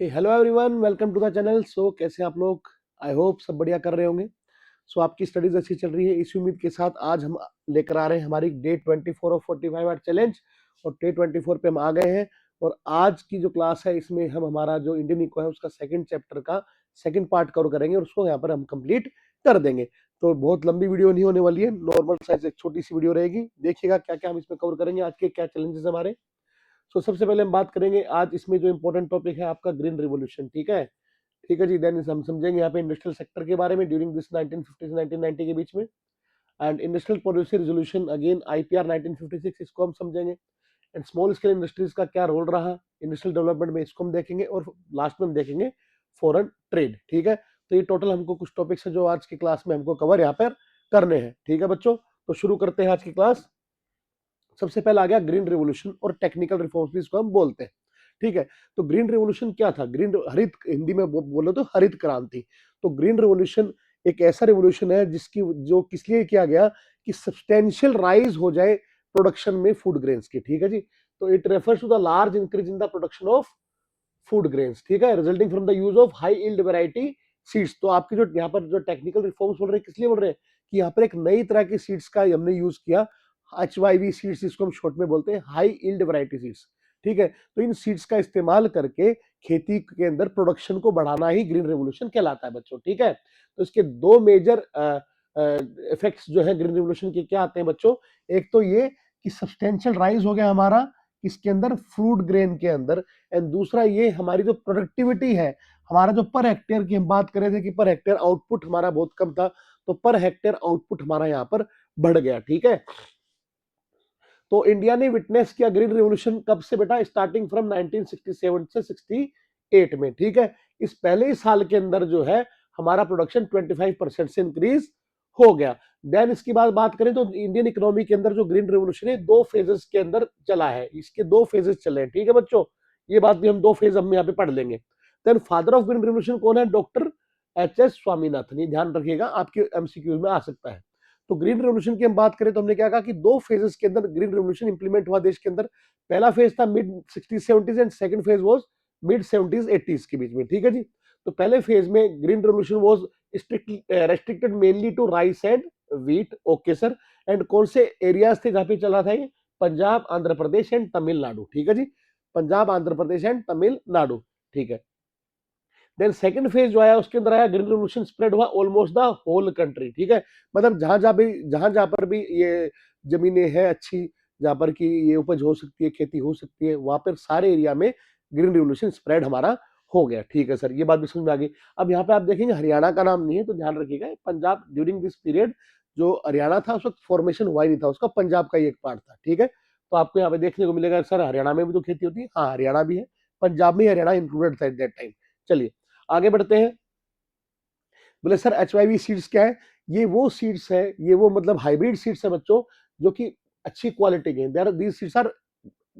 Hello everyone, welcome to the channel. कैसे हैं आप लोग? आई होप सब बढ़िया कर रहे होंगे। आपकी स्टडीज अच्छी चल रही है, इसी उम्मीद के साथ आज हम लेकर आ रहे हैं हमारी डे 24 ऑफ 45 आवर चैलेंज। और डे 24 पे हम आ गए हैं। और आज की जो क्लास है इसमें हम हमारा जो इंडियन इको है उसका सेकंड चैप्टर का सेकंड पार्ट कवर करेंगे और उसको यहाँ पर हम कंप्लीट कर देंगे। तो बहुत लंबी वीडियो नहीं होने वाली है, नॉर्मल साइज एक छोटी सी वीडियो रहेगी। देखिएगा क्या क्या हम इसमें कवर करेंगे, आज के क्या चैलेंजेस हमारे। सबसे पहले हम बात करेंगे आज इसमें जो इंपॉर्टेंट टॉपिक है आपका ग्रीन रिवोल्यूशन। ठीक है, ठीक है जी। देन हम समझेंगे यहाँ पे इंडस्ट्रियल सेक्टर के बारे में ड्यूरिंग दिस 1950 से 1990 के बीच में। And industrial policy resolution again IPR 1956, इसको हम समझेंगे। एंड स्मॉल स्केल इंडस्ट्रीज का क्या रोल रहा इंडस्ट्रियल डेवलपमेंट में, इसको हम देखेंगे। और लास्ट में हम देखेंगे फॉरेन ट्रेड। ठीक है, तो ये टोटल हमको कुछ टॉपिक्स है जो आज की क्लास में हमको कवर यहाँ पर करने हैं। ठीक है बच्चों, तो शुरू करते हैं आज की क्लास। सबसे पहला आ गया ग्रीन रिवोल्यूशन और टेक्निकल रिफॉर्म्स भी इसको हम बोलते हैं। ठीक है, तो ग्रीन रिवोल्यूशन क्या था? ग्रीन हरित, हिंदी में बोलो तो हरित क्रांति। तो ग्रीन रिवोल्यूशन एक ऐसा रिवोल्यूशन है जिसकी जो किस लिए किया गया कि सब्सटेंशियल राइज हो जाए प्रोडक्शन में फूड ग्रेन्स की। ठीक है जी, तो it refers to the large increase in the production of food grains. ठीक है, resulting from the use of high yield variety seeds. तो आपकी जो यहाँ पर जो टेक्निकल रिफॉर्म्स बोल रहे हैं, किस लिए बोल रहे हैं कि यहाँ पर एक नई तरह की सीड्स का हमने यूज किया। HYV सीड्स, इसको हम शॉर्ट में बोलते हैं हाई यील्ड वैरायटी सीड्स। ठीक है, तो इन सीड्स का इस्तेमाल करके खेती के अंदर प्रोडक्शन को बढ़ाना ही ग्रीन रेवोल्यूशन कहलाता है बच्चों। ठीक है, तो इसके दो मेजर इफेक्ट्स जो है ग्रीन रेवोल्यूशन के क्या आते हैं बच्चों। एक तो ये कि सब्सटेंशियल राइज हो गया हमारा इसके अंदर फ्रूट ग्रेन के अंदर। एंड दूसरा ये हमारी जो प्रोडक्टिविटी है, हमारा जो पर हेक्टेयर की हम बात कर रहे थे कि पर हेक्टेयर आउटपुट हमारा बहुत कम था, तो पर हेक्टेयर आउटपुट हमारा यहाँ पर बढ़ गया। ठीक है, तो इंडिया ने विटनेस किया ग्रीन रिवोल्यूशन कब से बेटा? स्टार्टिंग फ्रॉम 1967 से 68 में। ठीक है, इस पहले ही साल के अंदर जो है हमारा प्रोडक्शन 25% से इंक्रीज हो गया। देन इसकी बात करें तो इंडियन इकोनॉमी के अंदर जो ग्रीन रिवोल्यूशन है दो फेजेस के अंदर चला है, इसके दो फेजेस चले हैं। ठीक है बच्चों, ये बात भी हम दो फेज हम यहाँ पे पढ़ लेंगे। Then father of green revolution कौन है? Doctor HS Swaminathan. ये ध्यान रखिएगा, आपके MCQ में आ सकता है। तो ग्रीन रेवोल्यूशन की हम बात करें तो हमने क्या कहा कि दो फेजेस के अंदर ग्रीन रेवोल्यूशन इंप्लीमेंट हुआ देश के अंदर। पहला फेज था mid 60s 70s and second phase was mid 70s 80s के बीच में। ठीक है जी, तो पहले फेज में green revolution was restricted mainly to rice and wheat. Okay sir, and कौन से एरियाज थे जहां पे चला था ये? पंजाब, आंध्र प्रदेश एंड तमिलनाडु। ठीक है जी, पंजाब, आंध्र प्रदेश एंड तमिलनाडु। ठीक है, देन सेकंड फेज जो आया उसके अंदर आया ग्रीन रेवोल्यूशन स्प्रेड हुआ ऑलमोस्ट द होल कंट्री। ठीक है, मतलब जहां जहां पर भी ये जमीनें हैं अच्छी, जहां पर की ये उपज हो सकती है, खेती हो सकती है, वहां पर सारे एरिया में ग्रीन रेवोल्यूशन स्प्रेड हमारा हो गया। ठीक है सर, ये बात भी समझ में आ गई। अब यहाँ पे आप देखेंगे हरियाणा का नाम नहीं है, तो ध्यान रखिएगा पंजाब ड्यूरिंग दिस पीरियड जो हरियाणा था उस वक्त फॉर्मेशन हुआ ही नहीं था उसका, पंजाब का ही एक पार्ट था। ठीक है, तो आपको यहाँ पे देखने को मिलेगा सर हरियाणा में भी तो खेती होती है। हाँ, हरियाणा भी है, पंजाब में हरियाणा इंक्लूडेड था एट दैट टाइम। चलिए आगे बढ़ते हैं। बोले सर HYV सीड्स क्या है? ये वो सीड्स है, ये वो मतलब हाइब्रिड सीड्स है बच्चों, जो कि अच्छी क्वालिटी के हैं। These seeds are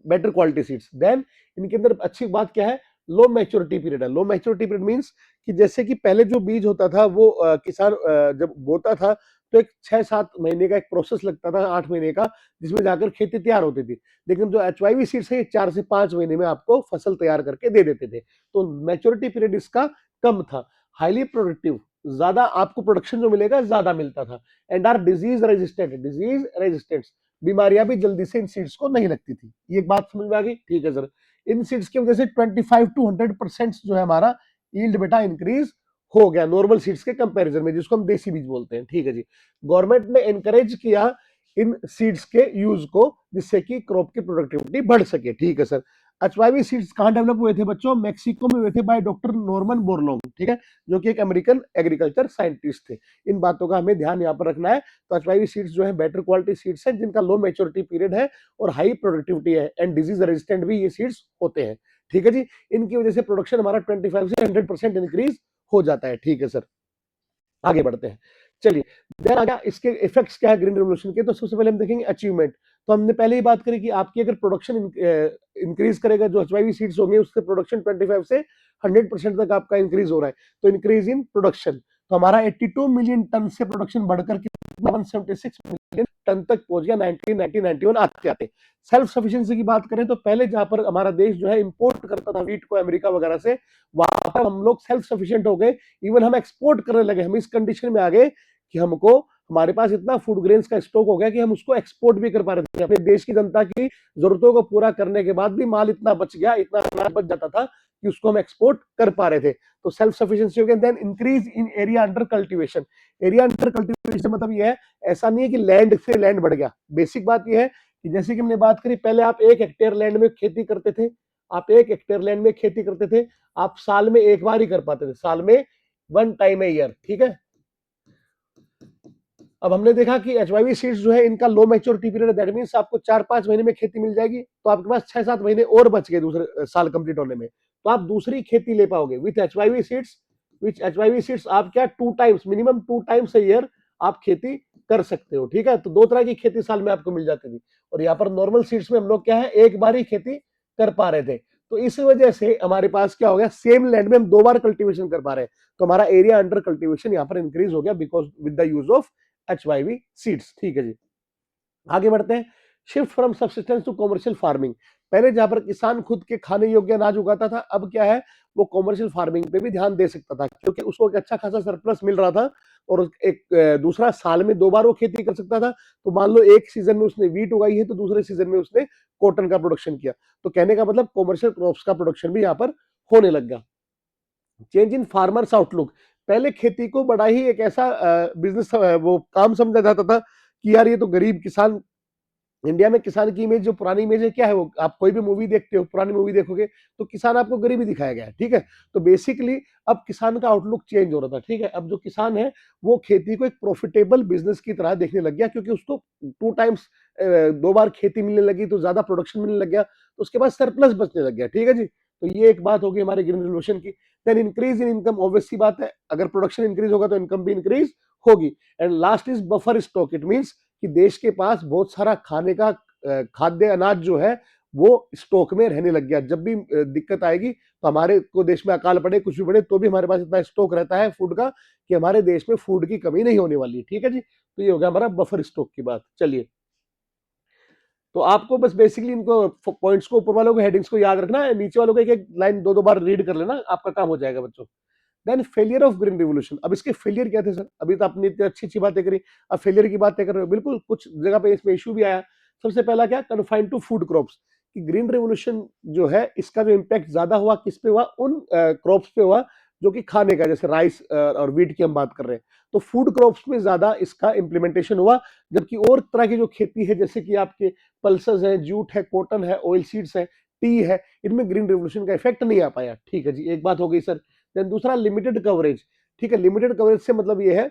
better quality seeds. Then इनके अंदर अच्छी बात क्या है? लो मैच्योरिटी पीरियड है। लो मैच्योरिटी पीरियड मींस कि जैसे कि पहले जो बीज होता था वो किसान जब बोता था तो एक 6-7 महीने का एक प्रोसेस लगता था, 8 महीने का, जिसमें जाकर खेती तैयार होती थी। लेकिन जो HYV सीड्स है ये 4 से 5 महीने में आपको फसल तैयार करके दे देते थे। तो मैच्योरिटी पीरियड इसका कम था। हाईली प्रोडक्टिव, ज्यादा आपको प्रोडक्शन जो मिलेगा ज्यादा मिलता था। एंड आर डिजीज रेजिस्टेंट, बीमारियां भी जल्दी से इन सीड्स को नहीं लगती थी। ये एक बात समझ में आ गई? ठीक है सर, इन सीड्स की वजह से 25 to 100% जो है हमारा यील्ड बेटा इंक्रीज हो गया नॉर्मल सीड्स के कंपैरिजन में, जिसको हम देसी बीज बोलते हैं। ठीक है जी, गवर्नमेंट ने एनकरेज किया इन सीड्स के यूज को, जिससे कि क्रॉप की प्रोडक्टिविटी बढ़ सके। ठीक है सर, HYV सीड्स कहां डेवलप हुए थे बच्चों? मैक्सिको में हुए थे बाय डॉक्टर नॉर्मन बोरलॉन्ग। ठीक है, जो कि एक अमेरिकन एग्रीकल्चर साइंटिस्ट थे। इन बातों का हमें ध्यान यहाँ पर रखना है। तो HYV सीड्स जो है बेटर क्वालिटी सीड्स हैं, जिनका लो मैच्योरिटी पीरियड है और हाई प्रोडक्टिविटी है, एंड डिजीज रेजिस्टेंट भी ये सीड्स होते हैं। ठीक है जी, इनकी वजह से प्रोडक्शन हमारा 25 से 100% इंक्रीज हो जाता है। ठीक है सर, आगे बढ़ते हैं। चलिए, देन आ गया इसके इफेक्ट्स क्या है ग्रीन रेवोल्यूशन के। तो सबसे पहले हम देखेंगे अचीवमेंट। तो हमने पहले ही बात करी कि आपकी अगर प्रोडक्शन इंक्रीज करेगा, जो HYV सीड्स होंगे उससे प्रोडक्शन 25 से 100% तक आपका इंक्रीज हो रहा है, तो इंक्रीज इन प्रोडक्शन। तो हमारा 82 मिलियन टन से प्रोडक्शन बढ़कर 176 मिलियन टन तक पहुंच गया 1991 आते आते। सेल्फ सफिशिएंसी की बात करें तो पहले जहां पर हमारा देश जो है इंपोर्ट करता था वीट को अमेरिका वगैरह से, वहां पर हम लोग सेल्फ सफिशिएंट हो गए। इवन हम एक्सपोर्ट करने लगे, हम इस कंडीशन में आ गए कि हमको हमारे पास इतना फूड ग्रेन्स का स्टॉक हो गया कि हम उसको एक्सपोर्ट भी कर पा रहे थे। अपने देश की जनता की जरूरतों को पूरा करने के बाद भी माल इतना बच गया, इतना अनाज बच जाता था कि उसको हम एक्सपोर्ट कर पा रहे थे। तो सेल्फ सफिशिएंसी हो गया। Then increase in area under cultivation. Area under cultivation मतलब ये है, ऐसा नहीं है कि लैंड से लैंड बढ़ गया। बेसिक बात ये है कि जैसे कि हमने बात करी, पहले आप 1 हेक्टेयर लैंड में खेती करते थे, आप 1 हेक्टेयर लैंड में खेती करते थे, आप साल में एक बार ही कर पाते थे, साल में 1 टाइम ए ईयर, ठीक है। अब हमने देखा कि एचवाईवी सीड्स जो है इनका लो मैच्योरिटी पीरियड है, दैट मींस आपको 4-5 महीने में खेती मिल जाएगी, तो आपके पास 6-7 महीने और बच गए दूसरे साल कंप्लीट होने में, तो आप दूसरी खेती ले पाओगे with HYV seeds. With HYV seeds आप क्या 2 times, minimum 2 times a year आप खेती कर सकते हो, ठीक है। तो 2 तरह की खेती साल में आपको मिल जाती थी, और यहाँ पर नॉर्मल सीड्स में हम लोग क्या है, एक बार ही खेती कर पा रहे थे। तो इस वजह से हमारे पास क्या हो गया, सेम लैंड में हम 2 बार कल्टीवेशन कर पा रहे हैं, तो हमारा एरिया अंडर कल्टीवेशन यहाँ पर इंक्रीज हो गया because with the use of HYV seeds, ठीक है जी। आगे बढ़ते हैं। Shift from subsistence to commercial farming. पहले जहां पर किसान खुद के खाने योग्य अनाज उगाता था, अब क्या है, वो कॉमर्शियल फार्मिंग पे भी ध्यान दे सकता था, क्योंकि उसको एक अच्छा खासा सरप्लस मिल रहा था, और एक दूसरा साल में 2 बार वो खेती कर सकता था। तो मान लो एक सीजन में उसने वीट उगाई है, तो दूसरे सीजन में उसने कॉटन का प्रोडक्शन किया। तो कहने का मतलब कॉमर्शियल क्रॉप्स का प्रोडक्शन भी यहाँ पर होने लग गया। Change in farmers outlook. पहले खेती को बड़ा ही एक ऐसा बिजनेस, वो काम समझा जाता था कि यार ये तो गरीब किसान, इंडिया में किसान की इमेज, जो पुरानी इमेज है क्या है, वो आप कोई भी मूवी देखते हो, पुरानी मूवी देखोगे तो किसान आपको गरीबी दिखाया गया है, ठीक है। तो बेसिकली अब किसान का आउटलुक चेंज हो रहा था, ठीक है। अब जो किसान है वो खेती को एक प्रॉफिटेबल बिजनेस की तरह देखने लग गया, क्योंकि उसको 2 टाइम्स 2 बार खेती मिलने लगी, तो ज्यादा प्रोडक्शन मिलने लग गया, तो उसके बाद सरप्लस बचने लग गया, ठीक है जी। तो ये एक बात होगी हमारे ग्रीन रिवोल्यूशन की। Then increase in income, obvious सी बात है, अगर प्रोडक्शन इंक्रीज होगा तो इनकम भी इंक्रीज होगी। And last is buffer stock. It means कि देश के पास बहुत सारा खाने का खाद्य अनाज जो है वो स्टॉक में रहने लग गया। जब भी दिक्कत आएगी, तो हमारे को देश में अकाल पड़े, कुछ भी पड़े, तो भी हमारे पास इतना स्टॉक रहता है फूड का कि हमारे देश में फूड की कमी नहीं होने वाली है, ठीक है जी। तो ये हो गया हमारा बफर स्टॉक की बात। चलिए, तो आपको बस बेसिकली इनको पॉइंट्स को, ऊपर वालों को हेडिंग्स को याद रखना है, नीचे वालों को एक एक लाइन 2-2 बार रीड कर लेना, आपका काम हो जाएगा बच्चों। Then failure of green revolution. अब इसके फेलियर क्या थे सर, अभी तो आपने इतनी अच्छी अच्छी बातें करी, अब फेलियर की बातें कर रहे हो, बिल्कुल कुछ जगह पे इसमें इशू भी आया। सबसे पहला क्या, कन्फाइंड टू फूड क्रॉप्स, कि ग्रीन रिवोल्यूशन जो है इसका जो इम्पैक्ट ज्यादा हुआ किस पे हुआ, उन क्रॉप्स पे हुआ जो कि खाने का, जैसे राइस और वीट की हम बात कर रहे हैं, तो फूड क्रॉप्स में ज्यादा इसका इंप्लीमेंटेशन हुआ। जबकि और तरह की जो खेती है, जैसे कि आपके पल्सेस है, जूट है, कॉटन है, ऑयल सीड्स है, टी है, इनमें ग्रीन रिवोल्यूशन का इफेक्ट नहीं आ पाया, ठीक है जी। एक बात हो गई सर। देन दूसरा लिमिटेड कवरेज, ठीक है। लिमिटेड कवरेज से मतलब ये है,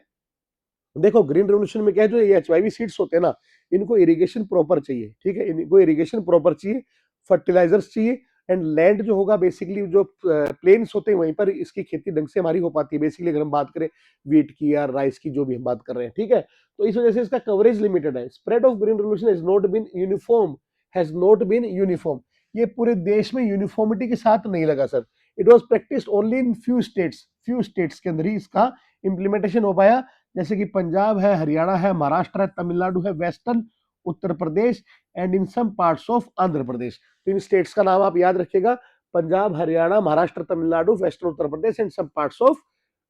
देखो ग्रीन रेवोल्यूशन में क्या है, जो ये एचवाईवी सीड्स होते हैं ना, इनको इरिगेशन प्रॉपर चाहिए, ठीक है, इनको इरिगेशन प्रॉपर चाहिए, फर्टिलाइजर्स चाहिए, एंड लैंड जो होगा बेसिकली जो प्लेन्स होते हैं वहीं पर इसकी खेती ढंग से हमारी हो पाती है। बेसिकली अगर हम बात करें वीट की या राइस की, जो भी हम बात कर रहे हैं, ठीक है। तो इस वजह से इसका कवरेज लिमिटेड है। Spread of green revolution has not been uniform, has not been uniform. ये पूरे देश में यूनिफॉर्मिटी के साथ नहीं लगा sir. It was practised only in few states के अंदर ही इसका इंप्लीमेंटेशन हो पाया, जैसे कि पंजाब है, हरियाणा है, महाराष्ट्र है, तमिलनाडु है, western Uttar Pradesh, and in some parts of Andhra Pradesh. तो इन स्टेट्स का नाम आप याद रखिएगा, Punjab, Haryana, Maharashtra, Tamil Nadu, western Uttar Pradesh and some parts of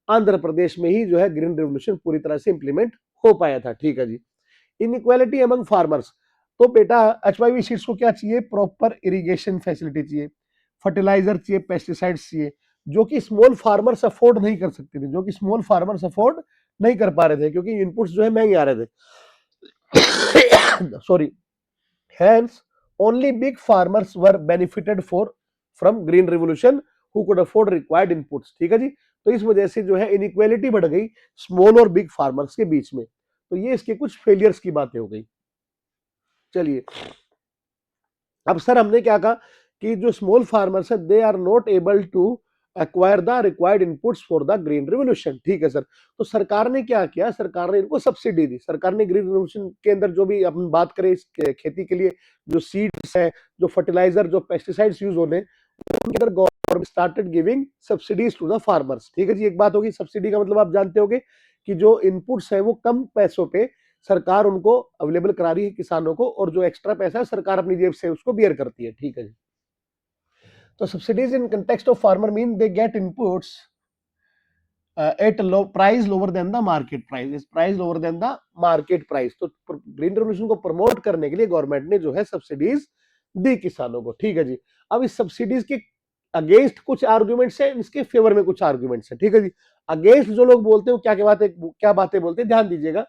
Andhra Pradesh में ही जो है ग्रीन रेवोल्यूशन पूरी तरह से इंप्लीमेंट हो पाया था, ठीक है जी। इनइक्वालिटी अमंग फार्मर्स, तो बेटा एचवाईवी सीड्स को क्या चाहिए, प्रॉपर इरिगेशन फैसिलिटी चाहिए, फर्टिलाइजर चाहिए, पेस्टिसाइड्स चाहिए, जो कि स्मॉल फार्मर्स अफोर्ड नहीं कर सकते थे, जो कि स्मॉल फार्मर्स अफोर्ड नहीं कर पा रहे थे, क्योंकि इनपुट्स जो है महंगे आ रहे थे। Sorry. Hence, only big farmers were benefited from green revolution who could afford required inputs, ठीक है जी। तो इस वजह से जो है इनइक्वालिटी बढ़ गई स्मॉल और बिग फार्मर्स के बीच में। तो ये इसके कुछ फेलियर्स की बातें हो गई। चलिए, अब सर हमने क्या कहा कि जो स्मॉल फार्मर्स है they are not able to acquire the required inputs for the green revolution, ठीक है सर। तो सरकार ने क्या किया, सरकार ने इनको सब्सिडी दी। सरकार ने ग्रीन रिवोल्यूशन के अंदर जो भी अपन बात करें इस खेती के लिए जो सीड्स है, जो फर्टिलाइजर, जो पेस्टिसाइड्स यूज होने, उनके अंदर government started giving subsidies to the farmers, ठीक है जी। एक बात होगी, सब्सिडी का मतलब आप जानते होंगे कि जो इनपुट्स है वो कम पैसों पे सरकार उनको अवेलेबल करा रही है किसानों को, और जो एक्स्ट्रा पैसा है सरकार अपनी जेब से उसको बियर करती है। ठीक है जी। तो subsidies in context of farmer mean they get inputs at low price lower than the market price, is price lower than the market price. तो ग्रीन रेवोल्यूशन को प्रमोट करने के लिए गवर्नमेंट ने जो है सब्सिडीज दी किसानों को। ठीक है जी। अब इस सब्सिडीज के अगेंस्ट कुछ आर्गुमेंट्स है, इसके फेवर में कुछ आर्गुमेंट्स है। ठीक है जी। अगेंस्ट जो लोग बोलते हैं वो क्या बातें बोलते हैं, ध्यान दीजिएगा।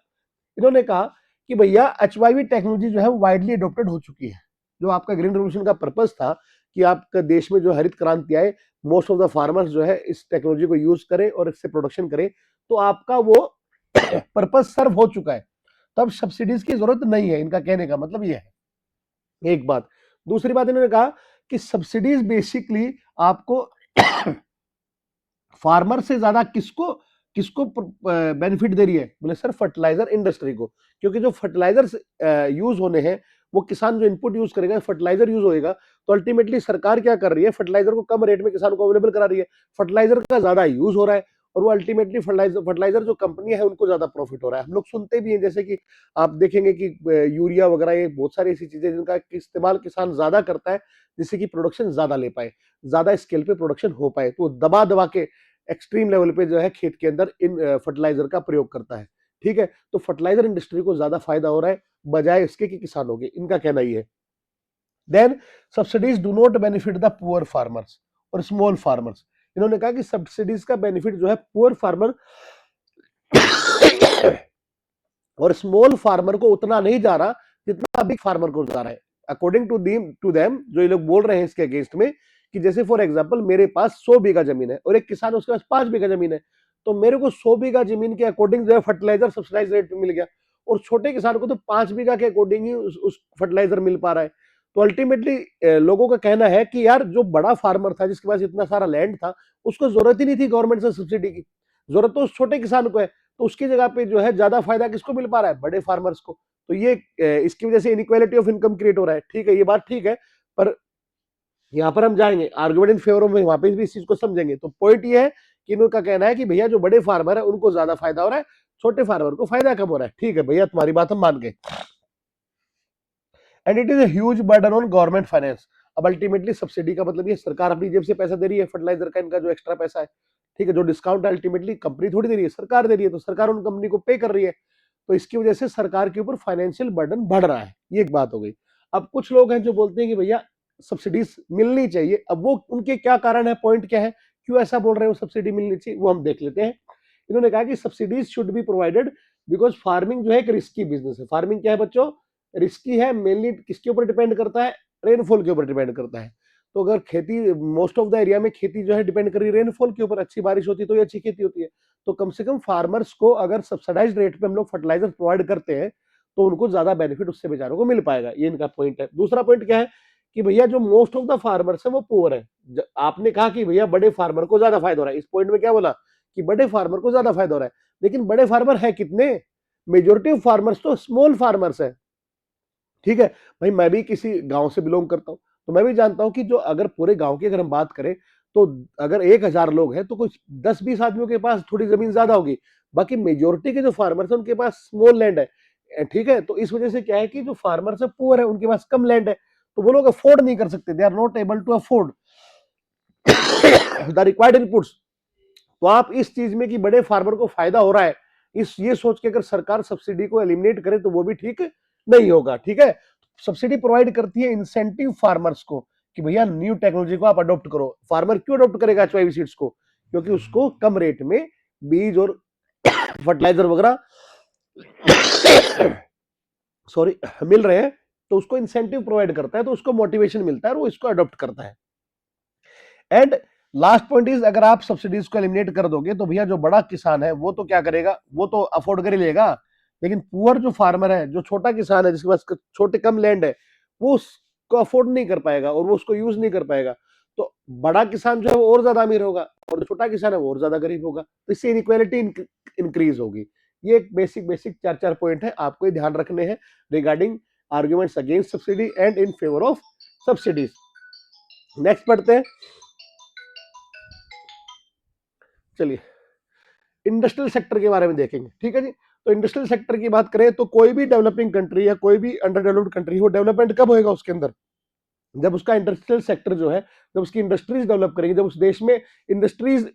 इन्होंने कहा कि भैया एचवाईवी टेक्नोलॉजी जो है वाइडली अडॉप्टेड हो चुकी है। जो आपका ग्रीन रेवोल्यूशन का पर्पस था कि आपका देश में जो हरित क्रांति आए, मोस्ट ऑफ द फार्मर्स जो है इस टेक्नोलॉजी को यूज करें और इससे प्रोडक्शन करें, तो आपका वो पर्पस सर्व हो चुका है। तब सब्सिडीज की जरूरत नहीं है, इनका कहने का मतलब ये है। एक बात। दूसरी बात इन्होंने कहा कि सब्सिडीज बेसिकली आपको फार्मर से ज्यादा किसको किसको बेनिफिट दे रही है, बोले सर फर्टिलाइजर इंडस्ट्री को। क्योंकि जो फर्टिलाइजर यूज होने हैं, वो किसान जो इनपुट यूज करेगा, फर्टिलाइजर यूज होएगा, तो अल्टीमेटली सरकार क्या कर रही है, फर्टिलाइजर को कम रेट में किसानों को अवेलेबल करा रही है। फर्टिलाइजर का ज्यादा यूज हो रहा है, और वो अल्टीमेटली फर्टिलाइजर जो कंपनी है उनको ज्यादा प्रॉफिट हो रहा है। हम लोग सुनते भी हैं, जैसे कि आप देखेंगे कि यूरिया वगैरह, ये बहुत सारी ऐसी चीजें जिनका इस्तेमाल किसान ज्यादा करता है, जिससे कि प्रोडक्शन ज्यादा ले पाए, ज्यादा स्केल पे प्रोडक्शन हो पाए, तो दबा दबा के एक्सट्रीम लेवल पे जो है खेत के अंदर इन फर्टिलाइजर का प्रयोग करता है। ठीक है। तो फर्टिलाइजर इंडस्ट्री को ज्यादा फायदा हो रहा है बजाय इसके कि किसानों के, इनका कहना ही है। Then subsidies do not benefit the poor farmers और स्मॉल फार्मर्स। इन्होंने कहा कि सब्सिडीज का बेनिफिट जो है पुअर फार्मर और स्मॉल फार्मर को उतना नहीं जा रहा जितना बिग फार्मर को जा रहा है। अकॉर्डिंग टू देम, जो ये लोग बोल रहे हैं इसके अगेंस्ट में, कि जैसे फॉर एग्जांपल मेरे पास 100 बीघा जमीन है और एक किसान उसके पास 5 बीघा जमीन है, तो मेरे को 100 बीघा जमीन के अकॉर्डिंग जो है फर्टिलाइजर सब्सिडाइज रेट पे मिल गया, और छोटे किसान को तो 5 बीघा के अकॉर्डिंग ही उस फर्टिलाइजर मिल पा रहा है। तो अल्टीमेटली लोगों का कहना है कि यार जो बड़ा फार्मर था, जिसके पास इतना सारा लैंड था, उसको जरूरत ही नहीं थी गवर्नमेंट से सब्सिडी की, जरूरत तो उस छोटे किसान को है। तो उसकी जगह पे जो है ज्यादा फायदा किसको मिल पा रहा है, बड़े फार्मर्स को। तो ये इसकी वजह से इनइक्वालिटी ऑफ इनकम क्रिएट हो रहा है। ठीक है, ये बात ठीक है, पर यहाँ पर हम जाएंगे आर्गुमेंट इन फेवर में, वहां पे भी इस चीज को समझेंगे। तो पॉइंट ये है कि इनका कहना है कि भैया जो बड़े फार्मर है उनको ज्यादा फायदा हो रहा है, छोटे फार्मर को फायदा कम हो रहा है। ठीक है भैया, तुम्हारी बात हम मान गए। And it is huge burden on government finance. अब अल्टीमेटली सब्सिडी का मतलब ये सरकार अपनी जेब से पैसा दे रही है, फर्टिलाइजर का इनका जो एक्स्ट्रा पैसा है। ठीक है, जो डिस्काउंट है अल्टीमेटली कंपनी थोड़ी दे रही है, सरकार दे रही है, तो सरकार उन कंपनी को पे कर रही है। तो इसकी वजह से सरकार के ऊपर फाइनेंशियल बर्डन बढ़ रहा है, ये एक बात हो गई। अब कुछ लोग हैं जो बोलते हैं कि भैया सब्सिडीज मिलनी चाहिए। अब वो उनके क्या कारण है, पॉइंट क्या है, क्यों ऐसा बोल रहे हो सब्सिडी मिलनी चाहिए, वो हम देख लेते हैं। इन्होंने कहा कि subsidies should be provided because farming जो है एक रिस्की बिजनेस है। फार्मिंग क्या है बच्चों, रिस्की है। मेनली किसके ऊपर डिपेंड करता है, रेनफॉल के ऊपर डिपेंड करता है। तो अगर खेती, मोस्ट ऑफ द एरिया में खेती जो है डिपेंड कर रही है रेनफॉल के ऊपर, अच्छी बारिश होती है तो ये अच्छी खेती होती है। तो कम से कम फार्मर्स को अगर सब्सिडाइज्ड रेट पे हम लोग फर्टिलाइजर प्रोवाइड करते हैं, तो उनको ज्यादा बेनिफिट उससे बेचारों को मिल पाएगा, ये इनका पॉइंट है। दूसरा पॉइंट क्या है कि भैया जो मोस्ट ऑफ द फार्मर्स है वो पुअर है। आपने कहा कि भैया बड़े फार्मर को ज्यादा फायदा हो रहा है, इस पॉइंट में क्या बोला कि बड़े फार्मर को ज्यादा फायदा हो रहा है, लेकिन बड़े फार्मर है कितने, मेजोरिटी ऑफ फार्मर्स तो स्मॉल फार्मर्स है। ठीक है भाई, मैं भी किसी गांव से बिलोंग करता हूं, तो मैं भी जानता हूं कि जो अगर पूरे गांव की अगर हम बात करें, तो अगर 1,000 लोग हैं तो कुछ 10-20 आदमियों के पास थोड़ी जमीन ज्यादा होगी, बाकी मेजोरिटी के जो फार्मर्स है उनके पास स्मॉल लैंड है। ठीक है, तो इस वजह से क्या है कि जो फार्मर्स है पुअर है, उनके पास कम लैंड है, तो वो लोग अफोर्ड नहीं कर सकते, they are not able to afford the required inputs. तो आप इस चीज में कि बड़े फार्मर को फायदा हो रहा है, इस ये सोच के अगर सरकार सब्सिडी को एलिमिनेट करे तो वो भी ठीक नहीं होगा। ठीक है, सब्सिडी प्रोवाइड करती है इंसेंटिव फार्मर्स को कि भैया न्यू टेक्नोलॉजी को आप अडॉप्ट करो। फार्मर क्यों अडॉप्ट करेगा एचवाईवी सीड्स को, क्योंकि उसको कम रेट में बीज और फर्टिलाइजर वगैरह सॉरी मिल रहे हैं, तो उसको इंसेंटिव प्रोवाइड करता है, तो उसको मोटिवेशन मिलता है और वो इसको अडॉप्ट करता है। एंड लास्ट पॉइंट इज, अगर आप सब्सिडीज को एलिमिनेट कर दोगे तो भैया जो बड़ा किसान है वो तो क्या करेगा, वो तो अफोर्ड कर ही लेगा, लेकिन पुअर जो फार्मर है, जो छोटा किसान है, जिसके पास छोटे कम लैंड है, वो उसको अफोर्ड नहीं कर पाएगा और वो उसको यूज नहीं कर पाएगा। तो बड़ा किसान जो है वो और ज्यादा अमीर होगा और जो छोटा किसान है वो और ज्यादा गरीब होगा, तो इससे इनइक्वालिटी इंक्रीज होगी। ये एक बेसिक बेसिक 4 पॉइंट है, आपको ध्यान रखने हैं regarding arguments against subsidy and in favour of subsidies. Next पढ़ते हैं, चलिए इंडस्ट्रियल सेक्टर के बारे में देखेंगे। ठीक है जी, तो इंडस्ट्रियल सेक्टर की बात करें तो कोई भी डेवलपिंग कंट्री या कोई भी अंडर डेवलप्ड कंट्री हो, डेवलपमेंट कब होएगा उसके अंदर? जब उसका इंडस्ट्रियल सेक्टर जो है, जब उसकी इंडस्ट्रीज डेवलप करेंगे, जब उस देश में इंडस्ट्रीज,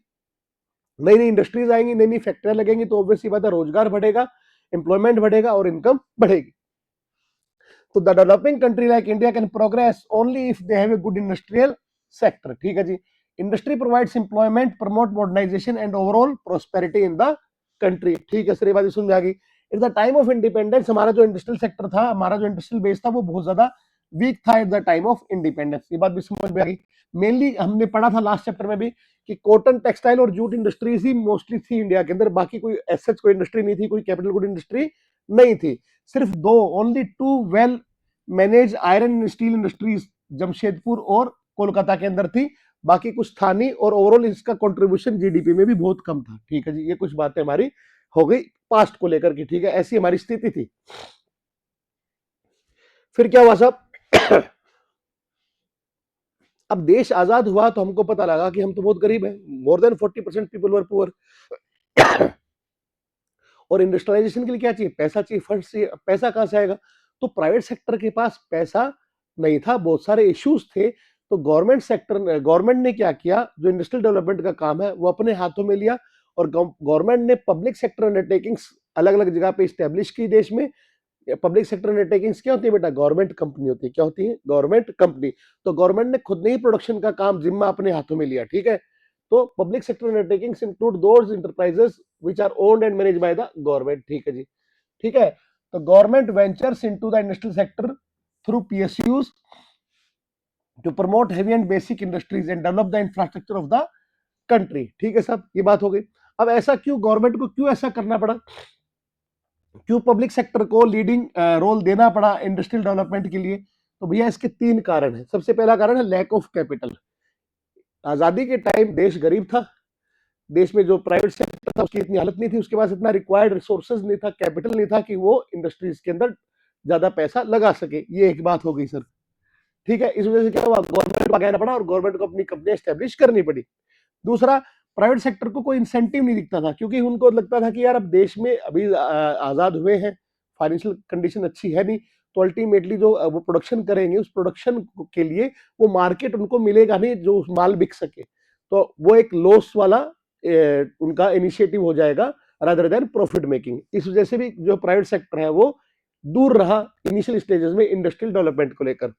नई नई इंडस्ट्रीज आएंगी, नई नई फैक्ट्रियां लगेंगी, तो ऑब्वियसली बात है रोजगार बढ़ेगा, एम्प्लॉयमेंट बढ़ेगा और इनकम बढ़ेगी। तो the developing country like India can progress only if they have a good industrial sector. ठीक है जी। Industry provides employment, promote modernisation and overall prosperity in the country. ठीक है सर, ये बात समझ आ गई। At the time of independence हमारा जो इंडस्ट्रियल सेक्टर था, हमारा जो इंडस्ट्रियल बेस था, वो बहुत ज्यादा वीक था at the time of independence. ये बात भी समझ में आ गई। मेनली हमने पढ़ा था लास्ट चैप्टर में भी कि कॉटन, टेक्सटाइल और जूट इंडस्ट्रीज ही मोस्टली थी इंडिया के अंदर, बाकी कोई ऐसा कोई इंडस्ट्री नहीं थी, कोई कैपिटल गुड इंडस्ट्री नहीं थी। सिर्फ दो, only two well managed iron and steel industries Jamshedpur और कोलकाता के अंदर थी, बाकी कुछ था नहीं, और ओवरऑल इसका कंट्रीब्यूशन जीडीपी में भी बहुत कम था। ठीक है जी, ये कुछ बातें हमारी हो गई पास्ट को लेकर के। ठीक है, ऐसी हमारी स्थिति थी। फिर क्या हुआ साहब? अब देश आजाद हुआ तो हमको पता लगा कि हम तो बहुत गरीब हैं, more than 40% people were poor. और इंडस्ट्रियलाइजेशन के लिए क्या चाहिए? पैसा चाहिए, फंड्स चाहिए। पैसा कहां से आएगा? तो प्राइवेट सेक्टर के पास पैसा नहीं था, बहुत सारे इश्यूज थे। तो गवर्नमेंट ने क्या किया, जो इंडस्ट्रियल डेवलपमेंट का काम है वो अपने हाथों में लिया, और गवर्नमेंट ने पब्लिक सेक्टर अंडरटेकिंग्स अलग अलग जगह पे स्टैब्लिश की देश में। पब्लिक सेक्टर अंडरटेकिंग्स क्या होती है बेटा? गवर्नमेंट कंपनी होती है। क्या होती है? Government company. तो गवर्नमेंट ने खुद ने ही प्रोडक्शन का काम जिम्मा अपने हाथों में लिया। ठीक है, तो public sector undertakings include those enterprises which are owned and managed by the government. ठीक है जी। ठीक है, तो government ventures into the industrial sector through PSUs to promote heavy and basic industries and develop the infrastructure of the country. ठीक है साहब, ये बात हो गई। अब ऐसा क्यों, गवर्नमेंट को क्यों ऐसा करना पड़ा, क्यों पब्लिक सेक्टर को लीडिंग रोल देना पड़ा इंडस्ट्रियल डेवलपमेंट के लिए? तो भैया इसके तीन कारण है। सबसे पहला कारण है लैक ऑफ कैपिटल। आजादी के टाइम देश गरीब था, देश में जो प्राइवेट सेक्टर था उसकी इतनी हालत नहीं थी, उसके पास इतना रिक्वायर्ड रिसोर्सेज नहीं था, कैपिटल नहीं था कि वो इंडस्ट्रीज के अंदर ज्यादा पैसा लगा सके। ये एक बात हो गई सर। ठीक है, इस वजह से क्या हुआ, गवर्नमेंट को आगे आना पड़ा और गवर्नमेंट को अपनी कंपनी स्टैब्लिश करनी पड़ी। दूसरा, प्राइवेट सेक्टर को कोई इंसेंटिव नहीं दिखता था, क्योंकि उनको लगता था कि यार अब देश में अभी आजाद हुए हैं, फाइनेंशियल कंडीशन अच्छी है नहीं, तो अल्टीमेटली जो वो प्रोडक्शन करेंगे उस प्रोडक्शन के लिए वो मार्केट उनको मिलेगा नहीं जो माल बिक सके, तो वो एक लॉस वाला उनका इनिशिएटिव हो जाएगा रादर देन प्रॉफिट मेकिंग। इस वजह से भी जो प्राइवेट सेक्टर है वो दूर रहा इनिशियल स्टेजेस में इंडस्ट्रियल डेवलपमेंट को लेकर।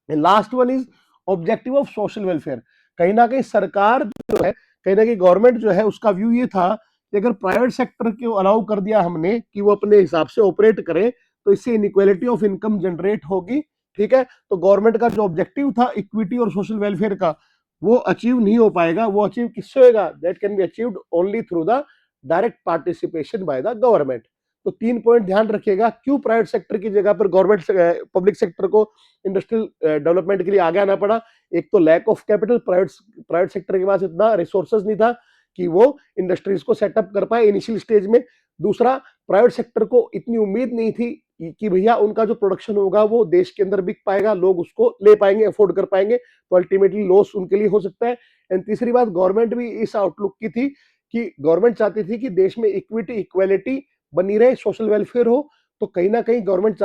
Last one is objective of social welfare. कहीं ना कहीं सरकार जो है, कहीं ना कहीं गवर्नमेंट जो है, उसका व्यू ये था कि अगर प्राइवेट सेक्टर को अलाउ कर दिया हमने कि वो अपने हिसाब से ऑपरेट करे, तो इससे इनइक्वालिटी ऑफ इनकम जनरेट होगी। ठीक है, तो गवर्नमेंट का जो ऑब्जेक्टिव था इक्विटी और सोशल वेलफेयर का, वो अचीव नहीं हो पाएगा। वो अचीव किससे होगा? That can be achieved only through the direct participation bye the government. तो 3 पॉइंट ध्यान रखिएगा, क्यों प्राइवेट सेक्टर की जगह पर गवर्नमेंट पब्लिक सेक्टर को इंडस्ट्रियल डेवलपमेंट के लिए आगे आना पड़ा। एक तो lack of capital, private sector के पास इतना रिसोर्सेज नहीं था कि वो इंडस्ट्रीज को सेटअप कर पाए इनिशियल स्टेज में। दूसरा, प्राइवेट सेक्टर को इतनी उम्मीद नहीं थी कि भैया उनका जो प्रोडक्शन होगा वो देश के अंदर बिक पाएगा, लोग उसको ले पाएंगे, अफोर्ड कर पाएंगे, तो अल्टीमेटली लॉस उनके लिए हो सकता है। एंड तीसरी बात, गवर्नमेंट भी इस आउटलुक की थी कि गवर्नमेंट चाहती थी कि देश में इक्विटी इक्वालिटी बनी रहे, सोशल वेलफेयर हो। तो कहीं ना कहीं गवर्नमेंट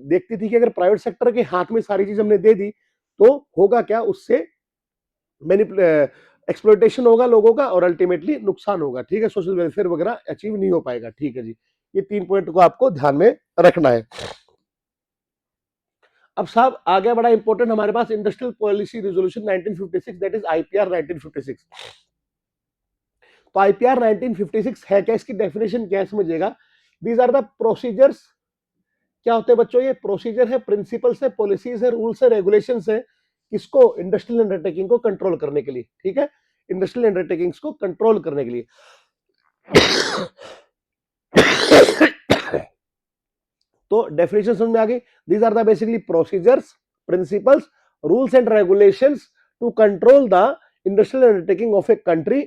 देखती थी कि अगर प्राइवेट सेक्टर के हाथ में सारी चीज हमने दे दी तो होगा क्या, उससे एक्सप्लॉयटेशन होगा लोगों का और अल्टीमेटली नुकसान होगा। ठीक है, सोशल वेलफेयर वगैरह अचीव नहीं हो पाएगा। ठीक है जी, ये 3 पॉइंट को आपको ध्यान में रखना है। अब साहब आगे बड़ा इंपॉर्टेंट हमारे पास industrial policy resolution 1956, that is IPR 1956। तो आईपीआर 1956 है क्या, इसकी डेफिनेशन क्या है समझिएगा। These are the procedures. क्या होते हैं बच्चों? ये प्रोसीजर है, प्रिंसिपल्स है, पॉलिसीज है, रूल्स है, रेगुलेशंस है, किसको? इंडस्ट्रियल अंडरटेकिंग को कंट्रोल करने के लिए। ठीक है, इंडस्ट्रियल अंडरटेकिंग्स को कंट्रोल करने के लिए। तो डेफिनेशन समझ में आ गई। These are the basically procedures, principles, rules and regulations to control the industrial undertaking of a country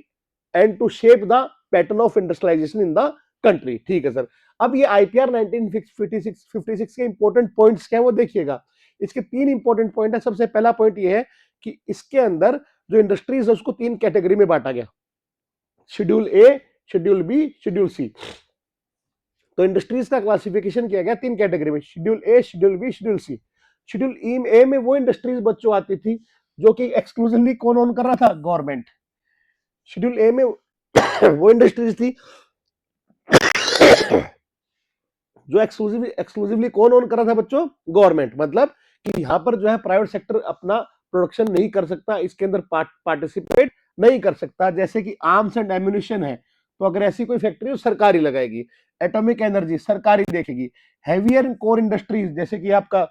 and to shape the pattern of industrialisation in the country. ठीक है सर। अब ये आईपीआर 1956 के इंपॉर्टेंट पॉइंट्स क्या है वो देखिएगा। इसके 3 इंपॉर्टेंट पॉइंट है। सबसे पहला पॉइंट ये है कि इसके अंदर जो इंडस्ट्रीज है उसको 3 कैटेगरी में बांटा गया, schedule A, schedule B, schedule C. तो इंडस्ट्रीज का क्लासिफिकेशन किया गया 3 कैटेगरी में, schedule A, schedule B, schedule C. Schedule A में वो इंडस्ट्रीज बच्चों आती थी जो कि एक्सक्लूसिवली कौन ओन कर रहा था, गवर्नमेंट। शेड्यूल ए में वो इंडस्ट्रीज थी जो एक्सक्लूसिवली कौन ओन कर रहा था बच्चों, गवर्नमेंट। मतलब कि यहां पर जो है प्राइवेट सेक्टर अपना प्रोडक्शन नहीं कर सकता, इसके अंदर पार्टिसिपेट नहीं कर सकता। जैसे कि आर्म्स एंड एम्यूनिशन है, तो अगर ऐसी कोई फैक्ट्री हो सरकारी लगाएगी। एटॉमिक एनर्जी सरकारी देखेगी। हैवियर कोर इंडस्ट्रीज जैसे कि आपका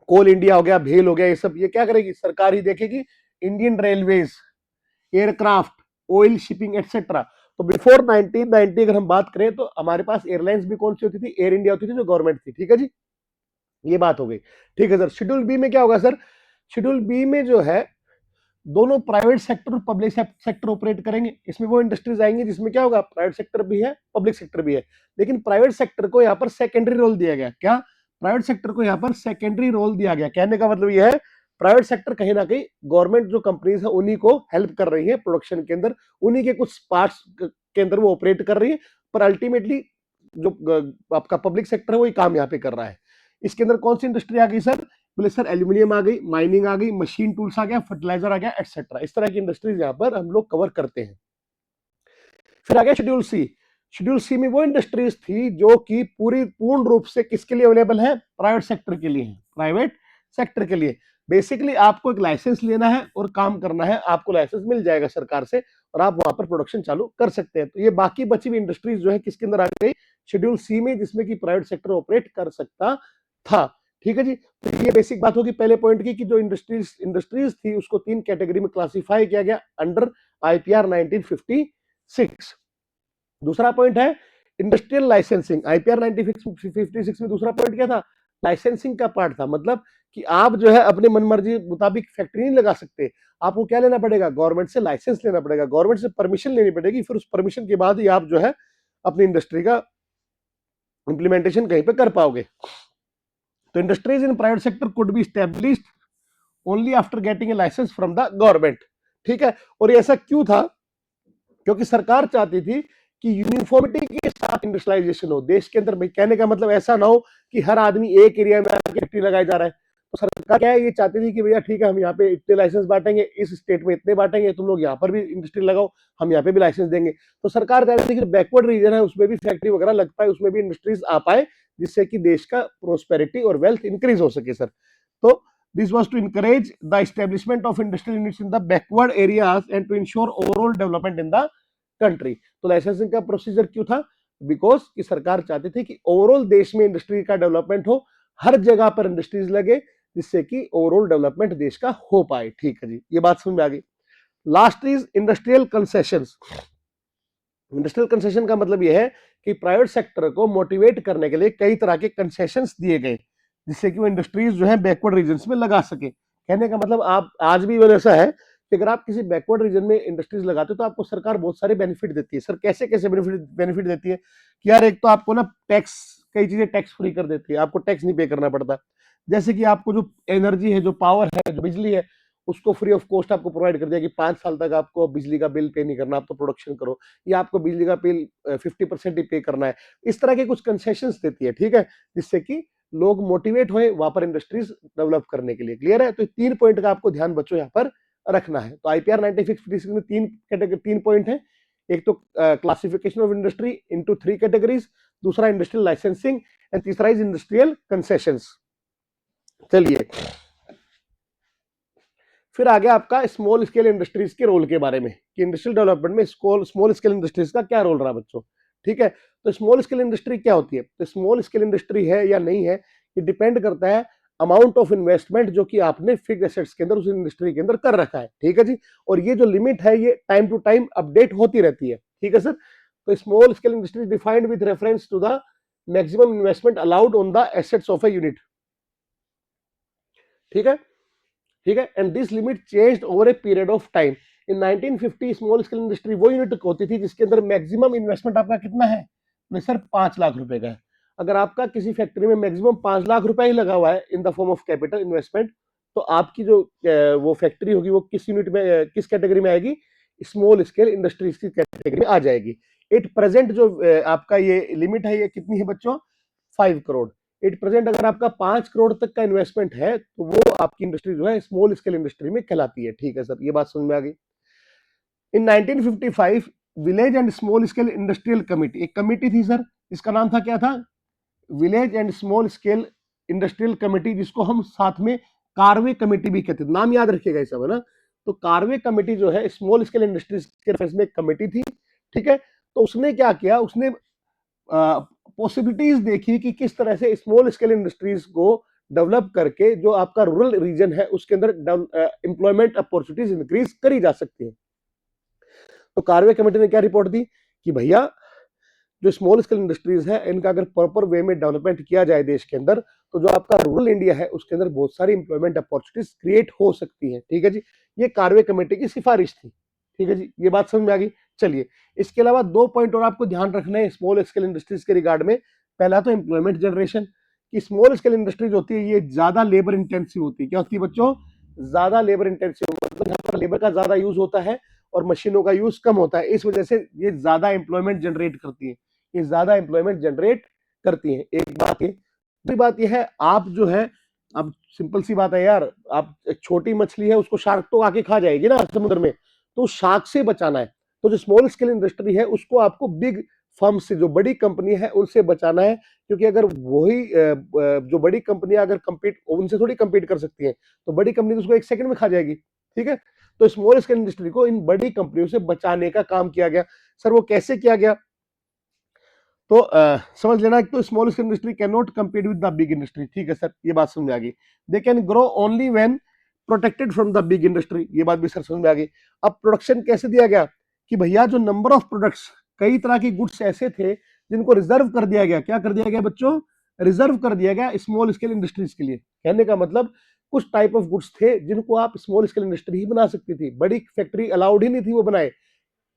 कोल इंडिया हो गया, भेल हो गया, ये सब ये क्या करेगी, सरकारी देखेगी। Indian railways, aircraft, oil shipping etcetera. तो बिफोर 1990 अगर हम बात करें तो हमारे पास एयरलाइंस भी कौन सी होती थी, एयर इंडिया होती थी जो गवर्नमेंट थी। ठीक है जी, ये बात हो गई। ठीक है सर, शेड्यूल बी में क्या होगा सर, शेड्यूल बी में जो है दोनों प्राइवेट सेक्टर और पब्लिक सेक्टर ऑपरेट करेंगे। इसमें वो इंडस्ट्रीज आएंगी जिसमें क्या होगा, प्राइवेट सेक्टर भी है, पब्लिक सेक्टर भी है। लेकिन प्राइवेट सेक्टर को यहाँ पर सेकेंडरी रोल दिया गया। क्या, प्राइवेट सेक्टर को यहाँ पर सेकेंडरी रोल दिया गया। कहने का मतलब यह है प्राइवेट सेक्टर कहीं ना कहीं गवर्नमेंट जो कंपनीज है उन्हीं को हेल्प कर रही है प्रोडक्शन के अंदर, उन्हीं के कुछ पार्ट्स के अंदर वो ऑपरेट कर रही है, पर अल्टीमेटली जो आपका पब्लिक सेक्टर है वही काम यहाँ पे कर रहा है। इसके अंदर कौन सी इंडस्ट्री आ गई सर, बोले सर एल्यूमिनियम आ गई, माइनिंग आ गई, मशीन टूल्स आ गया, फर्टिलाइजर आ गया, एक्सेट्रा। इस तरह की इंडस्ट्रीज यहाँ पर हम लोग कवर करते हैं। फिर आ गया शेड्यूल सी। शेड्यूल सी में वो इंडस्ट्रीज थी जो कि पूर्ण रूप से किसके लिए अवेलेबल है, प्राइवेट सेक्टर के लिए है, प्राइवेट सेक्टर के लिए। बेसिकली आपको एक लाइसेंस लेना है और काम करना है, आपको लाइसेंस मिल जाएगा सरकार से और आप वहां पर प्रोडक्शन चालू कर सकते हैं। तो ये बाकी बची हुई इंडस्ट्रीज जो है किसके अंदर आ गई, शेड्यूल सी में, जिसमें कि प्राइवेट सेक्टर ऑपरेट कर सकता था। ठीक है जी, तो ये बेसिक बात होगी पहले पॉइंट की कि जो इंडस्ट्रीज थी उसको 3 कैटेगरी में क्लासिफाई किया गया अंडर आईपीआर 1956। दूसरा पॉइंट है इंडस्ट्रियल लाइसेंसिंग। आईपीआर 1956 में दूसरा पॉइंट क्या था, लाइसेंसिंग का पार्ट था। मतलब कि आप जो है अपने मनमर्जी मुताबिक फैक्ट्री नहीं लगा सकते, आपको क्या लेना पड़ेगा, गवर्नमेंट से लाइसेंस लेना पड़ेगा, गवर्नमेंट से परमिशन लेनी पड़ेगी, फिर उस परमिशन के बाद ही आप जो है अपनी इंडस्ट्री का इंप्लीमेंटेशन कहीं पे कर पाओगे। तो industries in private sector could be established only after getting a licence from the government. ठीक है, और ऐसा क्यों था, क्योंकि सरकार चाहती थी कि यूनिफॉर्मिटी के साथ इंडस्ट्रियलाइजेशन हो देश के अंदर। भाई कहने का मतलब ऐसा ना हो कि हर आदमी एक एरिया में आके फैक्ट्री लगाया जा रहा है। तो सरकार क्या है, ये चाहती थी कि भैया ठीक है हम यहाँ पे इतने लाइसेंस बांटेंगे, इस स्टेट में इतने बांटेंगे, तुम लोग यहाँ पर भी इंडस्ट्री लगाओ, हम यहाँ पे भी लाइसेंस देंगे। तो सरकार चाहती थी कि बैकवर्ड रीजन है उसमें भी फैक्ट्री वगैरह लग पाए, उसमें भी इंडस्ट्रीज आ पाए, जिससे कि देश का प्रोस्पेरिटी और वेल्थ इंक्रीज हो सके सर। तो this was to encourage the establishment of industrial units in the backward areas and to ensure overall development in the country। तो लाइसेंसिंग का प्रोसीजर क्यों था, बिकॉज कि सरकार चाहती थी कि ओवरऑल देश में इंडस्ट्री का डेवलपमेंट हो, हर जगह पर इंडस्ट्रीज लगे, जिससे कि ओवरऑल डेवलपमेंट देश का हो पाए। ठीक है जी, ये बात समझ में आ गई। Last is industrial concessions. Industrial concession का मतलब यह है कि प्राइवेट सेक्टर को मोटिवेट करने के लिए कई तरह के कंसेशंस दिए गए, जिससे कि वो इंडस्ट्रीज जो है बैकवर्ड रीजन में लगा सके। कहने का मतलब आप आज भी ऐसा है कि अगर आप किसी बैकवर्ड रीजन में इंडस्ट्रीज लगाते हो तो आपको सरकार बहुत सारे बेनिफिट देती है। सर कैसे कैसे बेनिफिट देती है कि यार एक तो आपको ना टैक्स, कई चीजें टैक्स फ्री कर देती है, आपको टैक्स नहीं पे करना पड़ता। जैसे कि आपको जो एनर्जी है, जो पावर है, जो बिजली है, उसको फ्री ऑफ कॉस्ट आपको प्रोवाइड कर दिया कि 5 साल तक आपको बिजली का बिल पे नहीं करना, आप तो प्रोडक्शन करो, या आपको बिजली का बिल 50% ही पे करना है। इस तरह के कुछ कंसेशंस देती है। ठीक है, जिससे कि लोग मोटिवेट होए वहां पर इंडस्ट्रीज डेवलप करने के लिए। क्लियर है, तो 3 पॉइंट का आपको ध्यान बच्चों यहाँ पर रखना है। तो आईपीआर 1956 में 3 पॉइंट है। एक तो classification of industry into 3 categories, दूसरा इंडस्ट्रियल लाइसेंसिंग एंड तीसरा इज इंडस्ट्रियल कंसेशंस। चलिए फिर आ गया आपका स्मॉल स्केल इंडस्ट्रीज के रोल के बारे में कि इंडस्ट्रियल डेवलपमेंट में स्मॉल स्केल इंडस्ट्रीज का क्या रोल रहा बच्चों। ठीक है, तो स्मॉल स्केल इंडस्ट्री क्या होती है, तो स्मॉल स्केल इंडस्ट्री है या नहीं है ये डिपेंड करता है अमाउंट ऑफ इन्वेस्टमेंट जो कि आपने फिक्स्ड एसेट्स के अंदर उस इंडस्ट्री के अंदर कर रखा है। ठीक है जी, और ये जो लिमिट है ये टाइम टू टाइम अपडेट होती रहती है। ठीक है सर, तो small scale industry defined with reference to the maximum investment allowed on the assets of a unit. ठीक है, ठीक है, and this limit changed over a period of time. In 1950 small scale industry वो unit होती थी जिसके अंदर maximum investment आपका कितना है, नहीं सर 5 लाख रुपए का है। अगर आपका किसी फैक्ट्री में मैक्सिमम 5 लाख रुपए ही लगा हुआ है in the form of capital investment, तो आपकी जो वो फैक्ट्री होगी वो किस यूनिट में, किस कैटेगरी में आएगी, स्मॉल स्केल इंडस्ट्रीज की कैटेगरी में आ जाएगी। एट प्रेजेंट जो आपका ये लिमिट है ये कितनी है बच्चों, 5 करोड़। एट प्रेजेंट अगर आपका 5 करोड़ तक का इन्वेस्टमेंट है तो वो आपकी इंडस्ट्री जो है स्मॉल स्केल इंडस्ट्री में कहलाती है। ठीक है सर, ये बात समझ में आ गई। इन 1955 village and small scale industrial committee, एक कमिटी थी सर, इसका नाम था, क्या था, village and small scale industrial committee, जिसको हम साथ में कार्वे कमेटी भी कहते हैं। नाम याद रखिएगा सब, है ना। तो कार्वे कमेटी जो है स्मॉल स्केल इंडस्ट्रीज के रेफरेंस में एक कमेटी थी। ठीक है, तो उसने क्या किया, उसने पॉसिबिलिटीज देखी कि किस तरह से स्मॉल स्केल इंडस्ट्रीज को डेवलप करके जो आपका रूरल रीजन है उसके अंदर एम्प्लॉयमेंट अपॉर्चुनिटीज इंक्रीज करी जा सकती है। तो कार्वे कमेटी ने क्या रिपोर्ट दी कि भैया जो स्मॉल स्केल इंडस्ट्रीज है इनका अगर प्रॉपर वे में डेवलपमेंट किया जाए देश के अंदर, तो जो आपका रूरल इंडिया है उसके अंदर बहुत सारी इंप्लॉयमेंट अपॉर्चुनिटीज क्रिएट हो सकती है। ठीक है जी, ये कार्वे कमेटी की सिफारिश थी। ठीक है जी, ये बात समझ में आ गई। चलिए, इसके अलावा 2 पॉइंट और आपको ध्यान रखना है स्मॉल स्केल इंडस्ट्रीज के रिगार्ड में। पहला तो एम्प्लॉयमेंट जनरेशन, की स्मॉल स्केल इंडस्ट्रीज होती है ये ज्यादा लेबर इंटेंसिव होती है। क्या होती है बच्चों, ज्यादा लेबर इंटेंसिव, मतलब यहाँ पर लेबर का ज्यादा यूज होता है और मशीनों का यूज कम होता है, इस वजह से ये ज्यादा एम्प्लॉयमेंट जनरेट करती है, ये ज्यादा एम्प्लॉयमेंट जनरेट करती है। एक बात ये, दूसरी बात यह है, आप जो है, अब सिंपल सी बात है यार, आप एक छोटी मछली है उसको शार्क तो आके खा जाएगी ना समुद्र में, तो शार्क से बचाना है। तो जो स्मॉल स्केल इंडस्ट्री है उसको आपको बिग फर्म से, जो बड़ी कंपनी है उनसे बचाना है, क्योंकि अगर वही जो बड़ी कंपनियां अगर कंपीट, उनसे थोड़ी कंपीट कर सकती है, तो बड़ी कंपनी तो उसको एक सेकंड में खा जाएगी। ठीक है, तो स्मॉल स्केल इंडस्ट्री को इन बड़ी कंपनियों से बचाने का काम किया गया। सर वो कैसे किया गया, तो समझ लेना, तो small scale industry can not compete with the big industry. ठीक है सर, ये बात समझ आ गई। They can grow only when protected from the big industry, ये बात भी सर समझ में आ गई। अब प्रोडक्शन कैसे दिया गया, कि भैया जो नंबर ऑफ प्रोडक्ट्स, कई तरह की गुड्स ऐसे थे जिनको रिजर्व कर दिया गया। क्या कर दिया गया बच्चों, रिजर्व कर दिया गया स्मॉल स्केल इंडस्ट्रीज के लिए। कहने का मतलब कुछ टाइप ऑफ गुड्स थे जिनको आप स्मॉल स्केल इंडस्ट्री ही बना सकती थी, बड़ी फैक्ट्री अलाउड ही नहीं थी वो बनाए।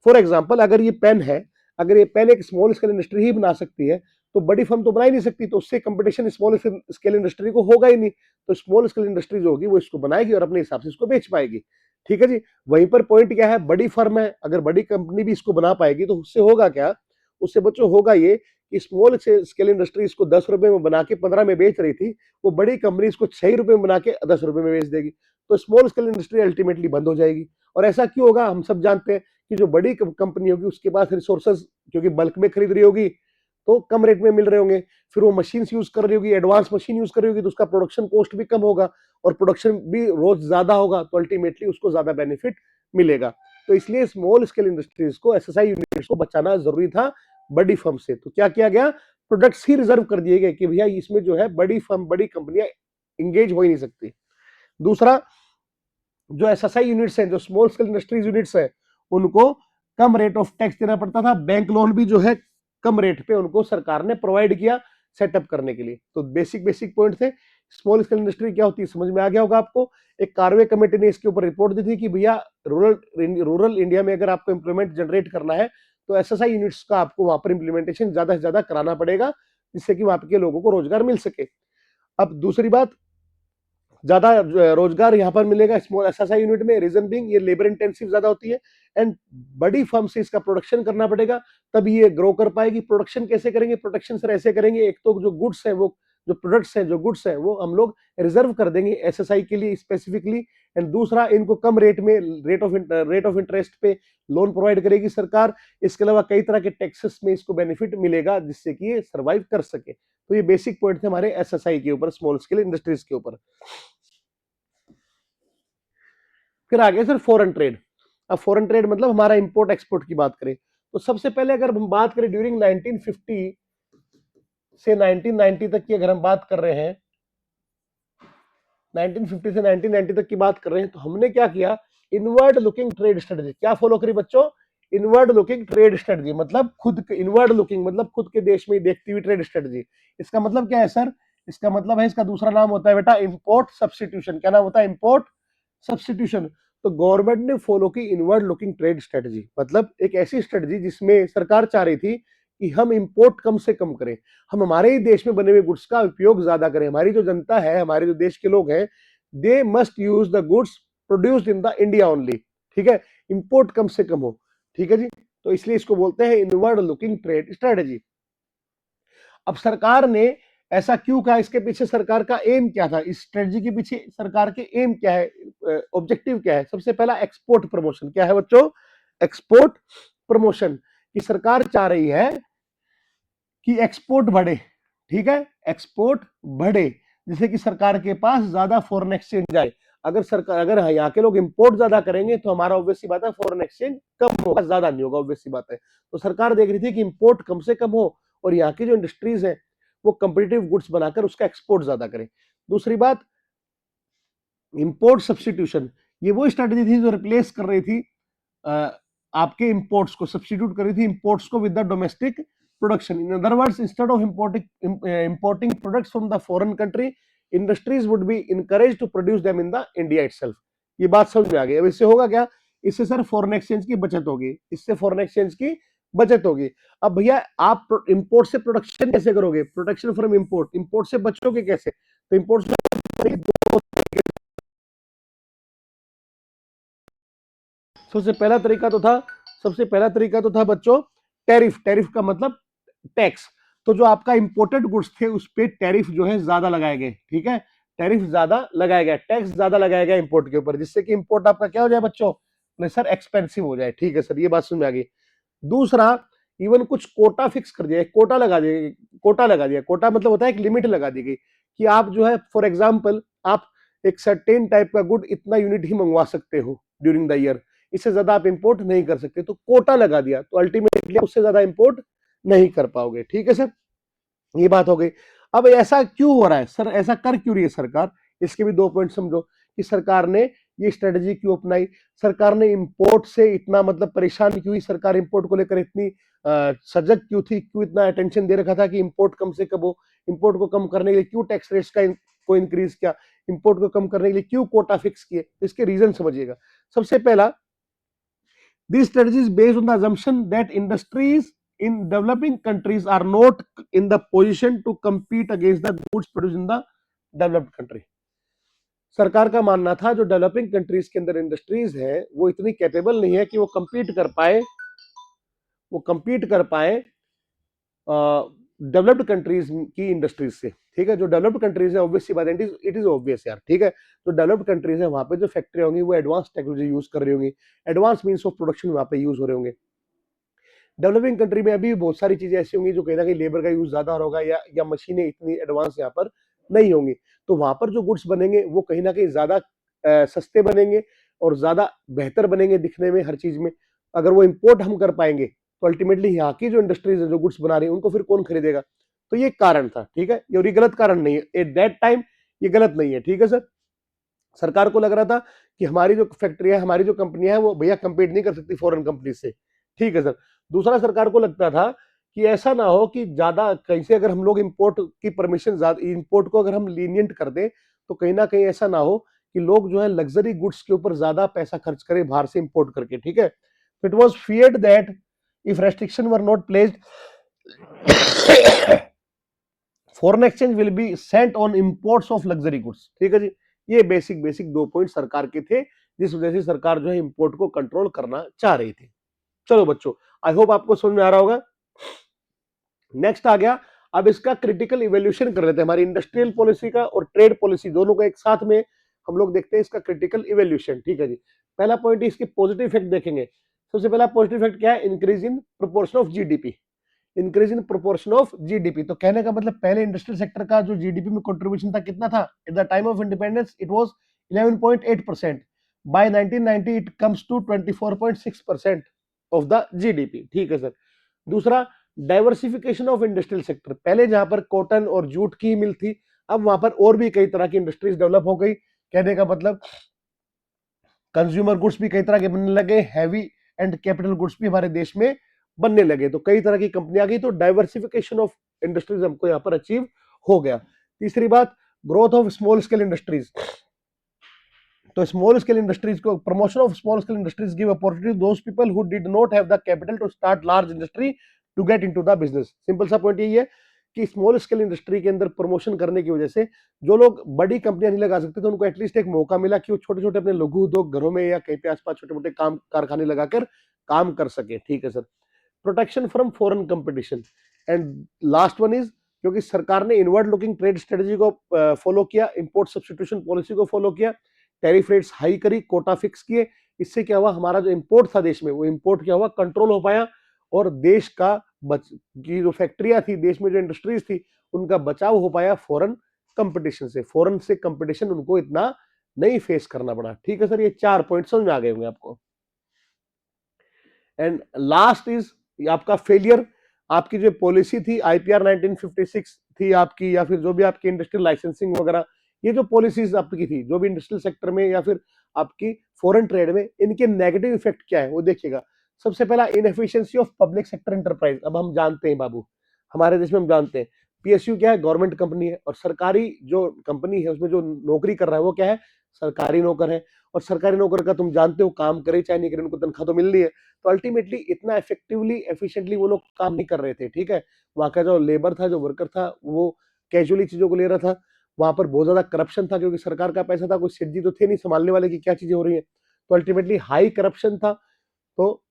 फॉर एग्जाम्पल, अगर ये पेन है, अगर ये पेन एक स्मॉल स्केल इंडस्ट्री ही बना सकती है, तो बड़ी फर्म तो बना ही नहीं सकती, तो उससे कंपटीशन स्मॉल स्केल इंडस्ट्री को होगा ही नहीं। तो स्मॉल स्केल इंडस्ट्री जो होगी वो इसको बनाएगी और अपने हिसाब से इसको बेच पाएगी। ठीक है जी, वहीं पर पॉइंट क्या है, बड़ी फर्म है, अगर बड़ी कंपनी भी इसको बना पाएगी तो उससे होगा क्या, उससे बच्चों होगा ये कि स्मॉल स्केल इंडस्ट्री इसको 10 रुपए में बना के 15 में बेच रही थी, वो बड़ी कंपनी इसको 6 रुपए में बना के 10 रुपए में बेच देगी। तो स्मॉल स्केल इंडस्ट्री अल्टीमेटली बंद हो जाएगी। और ऐसा क्यों होगा, हम सब जानते हैं कि जो बड़ी कंपनी होगी उसके पास रिसोर्सेज, क्योंकि बल्क में खरीद रही होगी तो कम रेट में मिल रहे होंगे, फिर वो मशीन यूज कर रही होगी, एडवांस मशीन यूज कर रही होगी, तो उसका प्रोडक्शन कॉस्ट भी कम होगा और प्रोडक्शन भी रोज ज्यादा होगा, तो अल्टीमेटली उसको ज्यादा बेनिफिट मिलेगा। तो इसलिए स्मॉल स्केल इंडस्ट्रीज को, एसएसआई यूनिट्स को बचाना जरूरी था बड़ी फर्म से। तो क्या किया गया, प्रोडक्ट्स ही रिजर्व कर दिए गए कि भैया इसमें जो है बड़ी फर्म, बड़ी कंपनियां इंगेज हो ही नहीं सकती। दूसरा, जो एसएसआई यूनिट्स हैं, जो स्मॉल स्केल इंडस्ट्रीज यूनिट्स हैं, उनको कम रेट ऑफ टैक्स देना पड़ता था। बैंक लोन भी जो है कम रेट पे उनको सरकार ने प्रोवाइड किया सेटअप करने के लिए। तो बेसिक बेसिक पॉइंट थे। स्मॉल स्केल इंडस्ट्री क्या होती है समझ में आ गया होगा आपको। एक कार्वे कमेटी ने इसके ऊपर रिपोर्ट दी थी कि भैया रूरल इंडिया में अगर आपको इंप्लीमेंट जनरेट करना है तो एसएसआई यूनिट्स का आपको वहां पर इंप्लीमेंटेशन ज्यादा से ज्यादा कराना पड़ेगा, जिससे कि वहां के लोगों को रोजगार मिल सके। अब दूसरी बात, ज्यादा रोजगार यहाँ पर मिलेगा स्मॉल एसएसआई यूनिट में, रीजन बीइंग ये लेबर इंटेंसिव ज्यादा होती है एंड बड़ी फर्म से इसका प्रोडक्शन करना पड़ेगा, तभी ये ग्रो कर पाएगी। प्रोडक्शन कैसे करेंगे, प्रोडक्शन सर ऐसे करेंगे, एक तो जो गुड्स है, वो जो प्रोडक्ट्स हैं, जो गुड्स हैं, वो हम लोग रिजर्व कर देंगे एसएसआई के लिए स्पेसिफिकली। एंड दूसरा, इनको कम रेट में, रेट ऑफ इंटरेस्ट पे लोन प्रोवाइड करेगी सरकार। इसके अलावा कई तरह के टैक्सेस में इसको बेनिफिट मिलेगा, जिससे कि ये सर्वाइव कर सके। तो ये बेसिक पॉइंट थे हमारे एसएसआई के ऊपर, स्मॉल स्केल इंडस्ट्रीज के ऊपर। फिर आगे सर फॉरेन ट्रेड। अब फॉरेन ट्रेड मतलब हमारा इंपोर्ट एक्सपोर्ट की बात करें, तो सबसे पहले अगर हम बात करें ड्यूरिंग 1950 से 1990 तक की, अगर हम बात कर रहे हैं 1950 से 1990 तक की बात कर रहे हैं, तो हमने क्या किया, इनवर्ड लुकिंग ट्रेड स्ट्रेटजी क्या फॉलो करी बच्चों, इनवर्ड लुकिंग ट्रेड स्ट्रेटजी, मतलब खुद इनवर्ड लुकिंग मतलब खुद के देश में ही देखती हुई ट्रेड स्ट्रेटजी। इसका मतलब क्या है सर, इसका मतलब है, इसका दूसरा नाम होता है बेटा इंपोर्ट सब्स्टिट्यूशन। क्या नाम होता है, इंपोर्ट सब्स्टिट्यूशन। तो गवर्नमेंट ने फॉलो की इनवर्ड लुकिंग ट्रेड स्ट्रेटजी, मतलब एक ऐसी स्ट्रेटजी जिसमें सरकार चाह रही थी कि हम इंपोर्ट कम से कम करें, हम हमारे ही देश में बने हुए गुड्स का उपयोग ज्यादा करें। हमारी जो जनता है, हमारे जो देश के लोग हैं, they must use the goods produced in the India only. ठीक है, इंपोर्ट कम से कम हो। ठीक है जी, तो इसलिए इसको बोलते हैं इनवर्ड लुकिंग ट्रेड स्ट्रेटेजी। अब सरकार ने ऐसा क्यों कहा, इसके पीछे सरकार का एम क्या था, इस स्ट्रेटजी के पीछे सरकार के एम क्या है, ऑब्जेक्टिव क्या है? सबसे पहला एक्सपोर्ट प्रमोशन। क्या है बच्चों? Export promotion. कि सरकार चाह रही है कि एक्सपोर्ट बढ़े, ठीक है, एक्सपोर्ट बढ़े, जिससे कि सरकार के पास ज्यादा फॉरेन एक्सचेंज आए। अगर सरकार, अगर यहाँ के लोग इंपोर्ट ज्यादा करेंगे तो हमारा ऑब्वियस सी बात है फॉरेन एक्सचेंज कम होगा, ज्यादा नहीं होगा, ऑब्वियस सी बात है। तो सरकार देख रही थी कि इंपोर्ट कम से कम हो और यहाँ की जो इंडस्ट्रीज है वो कंपिटिटिव गुड्स बनाकर उसका एक्सपोर्ट ज्यादा करें। दूसरी बात, इंपोर्ट सब्सटीट्यूशन। ये वो स्ट्रेटेजी थी जो रिप्लेस कर रही थी आपके इंपोर्ट्स को, सब्सटीट्यूट कर रही थी इंपोर्ट्स को with the domestic production. In other words, instead of importing products from the foreign country, industries would be encourage to produce them in the India itself. ये बात समझ में आ गई। अब इससे होगा क्या? इससे सर फॉरेन एक्सचेंज की बचत होगी, इससे फॉरेन एक्सचेंज की बचत होगी। अब भैया आप इंपोर्ट से प्रोडक्शन कैसे करोगे? प्रोडक्शन फ्रॉम इंपोर्ट, इंपोर्ट से बचोगे कैसे? तो इंपोर्ट से सबसे पहला तरीका तो था, सबसे पहला तरीका तो था बच्चों टैरिफ। टैरिफ का मतलब टैक्स। तो जो आपका इंपोर्टेड गुड्स थे उस पे टैरिफ जो है ज्यादा लगाए गए, ठीक है, टैरिफ ज्यादा लगाया गया, टैक्स ज्यादा लगाया गया इंपोर्ट के ऊपर, जिससे कि इंपोर्ट आपका क्या हो जाए बच्चों? सर एक्सपेंसिव हो जाए। ठीक है सर, ये बात समझ में आ गई। दूसरा, इवन कुछ कोटा फिक्स कर दिया, कोटा लगा दिया, कोटा लगा दिया। कोटा मतलब होता है एक लिमिट लगा दी गई कि आप जो है फॉर एग्जांपल आप एक सर्टेन टाइप का गुड इतना यूनिट ही मंगवा सकते हो ड्यूरिंग द ईयर, इससे ज्यादा आप इंपोर्ट नहीं कर सकते। तो कोटा लगा दिया, तो अल्टीमेटली उससे ज्यादा इंपोर्ट नहीं कर पाओगे। ठीक है सर, ये बात हो गई। अब ऐसा क्यों हो रहा है सर, ऐसा कर क्यों रही है सरकार? इसके भी दो पॉइंट समझो कि सरकार ने ये स्ट्रेटजी क्यों अपनाई। सरकार ने इंपोर्ट से इतना मतलब परेशान क्यों हुई, सरकार इंपोर्ट को लेकर इतनी सजग क्यों थी, क्यों इतना अटेंशन दे रखा था कि इंपोर्ट कम से कम हो? इंपोर्ट को कम करने के लिए क्यों टैक्स रेट्स को इंक्रीज किया? इंपोर्ट को कम करने के लिए क्यों कोटा फिक्स किए? इसके रीजन समझिएगा। सबसे पहला, this strategy is based on the assumption that industries in developing countries are not in the position to compete against the goods produced in the developed country. सरकार का मानना था जो डेवलपिंग कंट्रीज के अंदर इंडस्ट्रीज है वो इतनी कैपेबल नहीं है कि वो कंपीट कर पाए, वो कंपीट कर पाए डेवलप्ड कंट्रीज की इंडस्ट्रीज से। ठीक है, जो डेवलप्ड कंट्रीज है ऑब्वियसली बात, इट इज ऑब्वियस यार, ठीक है, जो डेवलप्ड कंट्रीज है वहां पे जो फैक्ट्री होंगी वो एडवांस टेक्नोलॉजी यूज कर रही होंगी, एडवांस मींस ऑफ प्रोडक्शन वहां पे यूज हो रहे होंगे। डेवलपिंग कंट्री में अभी बहुत सारी चीजें ऐसी होंगी जो कहीं ना कहीं लेबर का यूज ज्यादा होगा या मशीनें इतनी एडवांस यहाँ पर नहीं होंगी, तो वहां पर जो गुड्स बनेंगे वो कहीं ना कहीं ज्यादा सस्ते बनेंगे और ज्यादा बेहतर बनेंगे दिखने में, हर चीज में। अगर वो इंपोर्ट हम कर पाएंगे तो अल्टीमेटली यहाँ की जो इंडस्ट्रीज है जो गुड्स बना रही है उनको फिर कौन खरीदेगा? तो ये कारण था, ठीक है, ये गलत कारण नहीं है एट दैट टाइम, ये गलत नहीं है। ठीक है सर, सरकार को लग रहा था कि हमारी जो फैक्ट्री है, हमारी जो कंपनियां है वो भैया कंपीट नहीं कर सकती फॉरेन कंपनी से। ठीक है सर। दूसरा, सरकार को लगता था कि ऐसा ना हो कि ज्यादा कहीं से अगर हम लोग इंपोर्ट की परमिशन, इंपोर्ट को अगर हम लीनियंट कर दें तो कहीं ना कहीं ऐसा ना हो कि लोग जो है लग्जरी गुड्स के ऊपर ज्यादा पैसा खर्च करें बाहर से इंपोर्ट करके। ठीक है, it was feared that if restriction were not placed foreign exchange will be sent on imports of luxury goods. ठीक है जी, ये बेसिक बेसिक दो पॉइंट सरकार के थे जिस वजह से सरकार जो है इंपोर्ट को कंट्रोल करना चाह रही थी। चलो बच्चों, आई होप आपको समझ में आ रहा होगा। नेक्स्ट आ गया, अब इसका क्रिटिकल इवैल्यूएशन कर रहे थे, हमारी इंडस्ट्रियल पॉलिसी का और ट्रेड पॉलिसी दोनों का एक साथ में हम लोग देखते हैं इसका क्रिटिकल इवैल्यूएशन। ठीक है जी, पहला पॉइंट इसके पॉजिटिव इफेक्ट देखेंगे। सबसे पहला पॉजिटिव इफेक्ट क्या है? Increase in proportion of GDP, increase in proportion of GDP. तो कहने का मतलब पहले इंडस्ट्रियल सेक्टर का जो जीडीपी में कंट्रीब्यूशन था कितना था? At the time of independence it was 11.8%, by 1990 it comes to 24.6% of the GDP. ठीक है सर। दूसरा, डाइवर्सिफिकेशन ऑफ इंडस्ट्रियल सेक्टर, पहले जहां पर कॉटन और जूट की मिल थी अब वहां पर और भी कई तरह की इंडस्ट्रीज डेवलप हो गई। कहने का मतलब कंज्यूमर गुड्स भी कई तरह के बनने लगे, हैवी एंड कैपिटल गुड्स भी हमारे देश में बनने लगे, तो कई तरह की कंपनियां आ गई, तो डाइवर्सिफिकेशन ऑफ इंडस्ट्रीज हमको यहाँ पर अचीव हो गया। तीसरी बात, growth of small scale industries. तो स्मॉल स्केल इंडस्ट्रीज को, promotion of small scale industries give opportunity those people who did not have the capital to start large industry to get into the business. Simple सा point यही है कि small scale industry के अंदर promotion करने की वजह से जो लोग बड़ी कंपनियां नहीं लगा सकते तो उनको एटलीस्ट एक मौका मिला कि वो छोटे छोटे अपने लघु उद्योग घरों में या कहीं पे आसपास छोटे मोटे काम कारखाने लगाकर काम कर सके। ठीक है sir. Protection from foreign competition and last one is, क्योंकि सरकार ने इनवर्ड लुकिंग ट्रेड स्ट्रेटजी को फॉलो किया, इंपोर्ट सब्स्टिट्यूशन पॉलिसी को फॉलो किया, टैरिफ रेट्स हाई करी, कोटा फिक्स किए। इससे क्या हुआ, हमारा जो इंपोर्ट था देश में, वो इंपोर्ट क्या हुआ, कंट्रोल हो पाया, और देश का की जो फैक्ट्रियां थी, देश में जो इंडस्ट्रीज थी, उनका बचाव हो पाया फॉरेन कंपटीशन से। फॉरेन से कंपटीशन उनको इतना नहीं फेस करना पड़ा। ठीक है सर, ये 4 पॉइंट समझ में आ गए होंगे आपको। एंड लास्ट इज आपका फेलियर। आपकी जो पॉलिसी थी आईपीआर 1956 थी आपकी, या फिर जो भी आपकी इंडस्ट्रियल लाइसेंसिंग वगैरह, ये जो पॉलिसीज आपकी थी, जो भी इंडस्ट्रियल सेक्टर में या फिर आपकी फॉरेन ट्रेड में, इनके नेगेटिव इफेक्ट क्या है वो देखिएगा। सबसे पहला, inefficiency of public sector enterprise. अब हम जानते हैं बाबू, हमारे देश में हम जानते हैं पीएसयू क्या है, गवर्नमेंट कंपनी है, और सरकारी जो कंपनी है उसमें जो नौकरी कर रहा है वो क्या है, सरकारी नौकर है। और सरकारी नौकर का तुम जानते हो, काम करे चाहे नहीं करे, उनको तनख्वाह तो मिल रही है। तो अल्टीमेटली इतना इफेक्टिवली एफिशिएंटली वो लोग काम नहीं कर रहे थे। ठीक है, वहां का जो लेबर था, जो वर्कर था, वो कैजुअली चीजों को ले रहा था। वहां पर बहुत ज्यादा करप्शन था, क्योंकि सरकार का पैसा था, कोई सेठ जी तो थे नहीं संभालने वाले की क्या चीजें हो रही है। तो अल्टीमेटली हाई करप्शन था। तो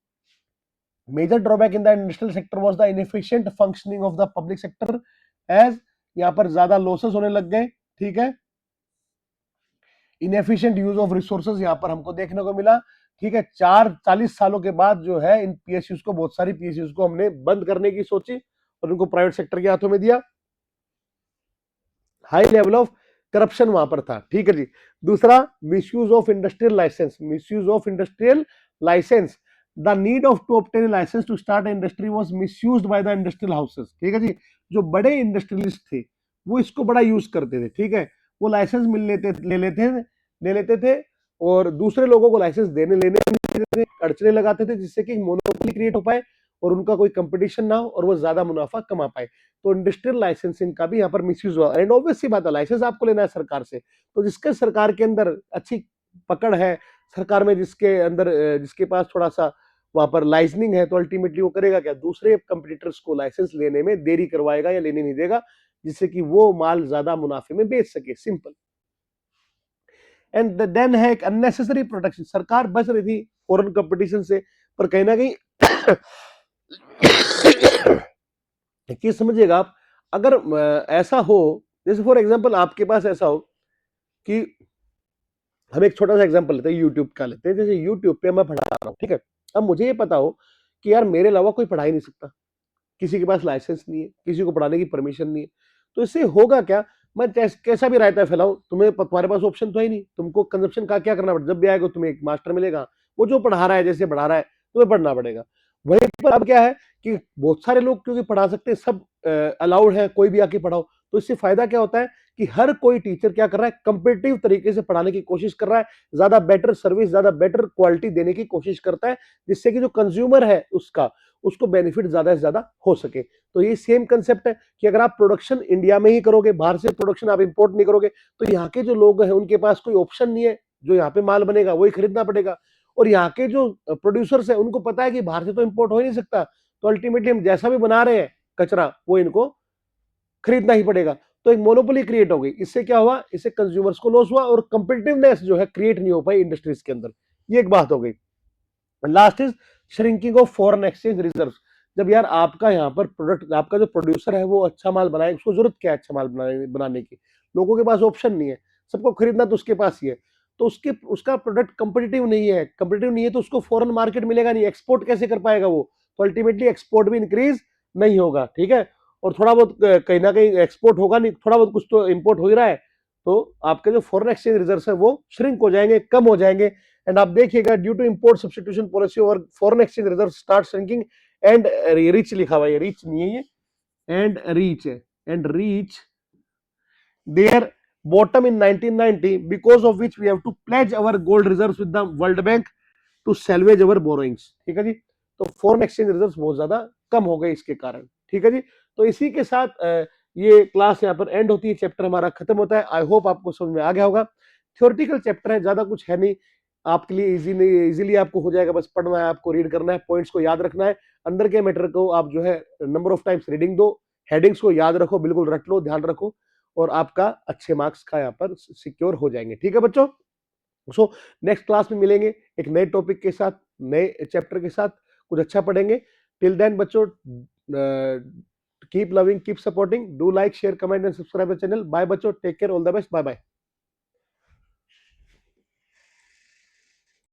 major drawback in the industrial sector was the inefficient functioning of the public sector, as यहाँ पर ज्यादा लॉसेस होने लग गए। ठीक है, इनएफिशिएंट यूज ऑफ रिसोर्सेज यहाँ पर हमको देखने को मिला। ठीक है, 40 सालों के बाद जो है इन पीएसयूज को, बहुत सारी पीएसयूज को हमने बंद करने की सोची और उनको प्राइवेट सेक्टर के हाथों में दिया। हाई लेवल ऑफ करप्शन वहां पर था। ठीक है जी। दूसरा, misuse of industrial licence. Misuse of industrial licence, the need of to obtain licence to start industry was misused by the industrial houses. ठीक है जी, जो बड़े इंडस्ट्रियलिस्ट थे वो इसको बड़ा यूज करते थे। ठीक है, वो लाइसेंस ले लेते थे और दूसरे लोगों को लाइसेंस देने लेने नहीं देते थे, अड़चने लगाते थे, जिससे कि मोनोपोली क्रिएट हो पाए और उनका कोई कंपटीशन ना हो और वो ज्यादा मुनाफा कमा पाए। तो इंडस्ट्रियल लाइसेंसिंग का भी यहाँ पर मिसयूज हुआ। एंड ऑब्वियस सी बात है, लाइसेंस आपको लेना है सरकार से, तो जिसके सरकार के अंदर अच्छी पकड़ है, सरकार में जिसके अंदर जिसके पास थोड़ा सा वहां पर लाइसेंसिंग है, तो अल्टीमेटली वो करेगा क्या, दूसरे कंपटीटर्स को लाइसेंस लेने में देरी करवाएगा या लेने नहीं देगा, जिससे कि वो माल ज्यादा मुनाफे में बेच सके। सिंपल। एंड देन है एक अननेसेसरी प्रोटेक्शन। सरकार बच रही थी फॉरेन कंपटीशन से, पर कहीं ना कहीं कि समझिएगा आप, अगर ऐसा हो, जैसे फॉर एग्जांपल आपके पास ऐसा हो कि, हम एक छोटा सा एग्जांपल लेते हैं, यूट्यूब का लेते हैं। जैसे यूट्यूब पे मैं पढ़ा रहा हूँ, ठीक है, अब मुझे ये पता हो कि यार मेरे अलावा कोई पढ़ा ही नहीं सकता, किसी के पास लाइसेंस नहीं है, किसी को पढ़ाने की परमिशन नहीं है, तो इससे होगा क्या, मैं कैसा भी रायता फैलाऊं, तुम्हारे पास ऑप्शन तो है नहीं, तुमको कंजप्शन का क्या करना पड़ेगा, जब भी आएगा तुम्हें एक मास्टर मिलेगा, वो जो पढ़ा रहा है, जैसे पढ़ा रहा है, तुम्हें पढ़ना पड़ेगा। वहीं पर अब क्या है कि बहुत सारे लोग क्योंकि पढ़ा सकते हैं, सब अलाउड है, कोई भी आके पढ़ाओ, तो इससे फायदा क्या होता है कि हर कोई टीचर क्या कर रहा है, कंपेटिटिव तरीके से पढ़ाने की कोशिश कर रहा है, ज्यादा बेटर सर्विस, ज्यादा बेटर क्वालिटी देने की कोशिश करता है, जिससे कि जो कंज्यूमर है उसको बेनिफिट ज्यादा से ज्यादा हो सके। तो ये सेम कंसेप्ट है कि अगर आप प्रोडक्शन इंडिया में ही करोगे, बाहर से प्रोडक्शन आप इंपोर्ट नहीं करोगे, तो यहाँ के जो लोग हैं उनके पास कोई ऑप्शन नहीं है, जो यहाँ पे माल बनेगा वही खरीदना पड़ेगा। और यहाँ के जो प्रोड्यूसर्स है उनको पता है कि बाहर से तो इंपोर्ट हो ही नहीं सकता, तो अल्टीमेटली हम जैसा भी बना रहे हैं कचरा, वो इनको खरीदना ही पड़ेगा। तो एक मोनोपोली क्रिएट हो गई। इससे क्या हुआ, इससे कंज्यूमर्स को लॉस हुआ और कंपिटिटिवनेस जो है क्रिएट नहीं हो पाई इंडस्ट्रीज के अंदर। ये एक बात हो गई। Last is shrinking of foreign exchange reserve. जब यार आपका यहाँ पर प्रोडक्ट, आपका जो प्रोड्यूसर है वो अच्छा माल बनाए, उसको जरूरत क्या है अच्छा माल बनाने की, लोगों के पास ऑप्शन नहीं है, सबको खरीदना तो उसके पास ही है, तो उसका प्रोडक्ट कंपिटिटिव नहीं है, तो उसको फॉरेन मार्केट मिलेगा नहीं, एक्सपोर्ट कैसे कर पाएगा वो, तो अल्टीमेटली एक्सपोर्ट भी इंक्रीज नहीं होगा। ठीक है, और थोड़ा बहुत कहीं ना कहीं एक्सपोर्ट होगा नहीं, थोड़ा बहुत कुछ तो इंपोर्ट हो ही रहा है, तो आपके जो फॉरेन एक्सचेंज रिजर्व है वो श्रिंक हो जाएंगे, कम हो जाएंगे। एंड आप देखिएगा, due to import substitution policy और foreign exchange reserve start shrinking and reach, लिखा हुआ है, रीच नहीं है ये, एंड रीच है, and reach their bottom in 1990, because of which we have to pledge our gold reserves with the World Bank to salvage our borrowings। ठीक है जी, तो फॉरेन एक्सचेंज रिजर्व्स बहुत ज्यादा कम हो गए इसके कारण। ठीक है जी, तो इसी के साथ ये क्लास यहाँ पर एंड होती है, चैप्टर हमारा खत्म होता है। आई होप आपको समझ में आ गया होगा। थ्योरेटिकल चैप्टर है, ज्यादा कुछ है नहीं, आपके लिए इजीली आपको हो जाएगा, बस पढ़ना है, आपको रीड करना है, पॉइंट्स को याद रखना है, अंदर के मैटर को आप जो है नंबर ऑफ टाइम्स रीडिंग दो, हेडिंग्स को याद रखो, बिल्कुल रट लो, ध्यान रखो, और आपका अच्छे मार्क्स का यहाँ पर सिक्योर हो जाएंगे। ठीक है बच्चों, सो नेक्स्ट क्लास में मिलेंगे एक नए टॉपिक के साथ, नए चैप्टर के साथ। कुछ अच्छा पढ़ेंगे। टिल देन बच्चों, keep loving, keep supporting, do like, share, comment and subscribe the channel. Bye बच्चों, take care, all the best, bye bye.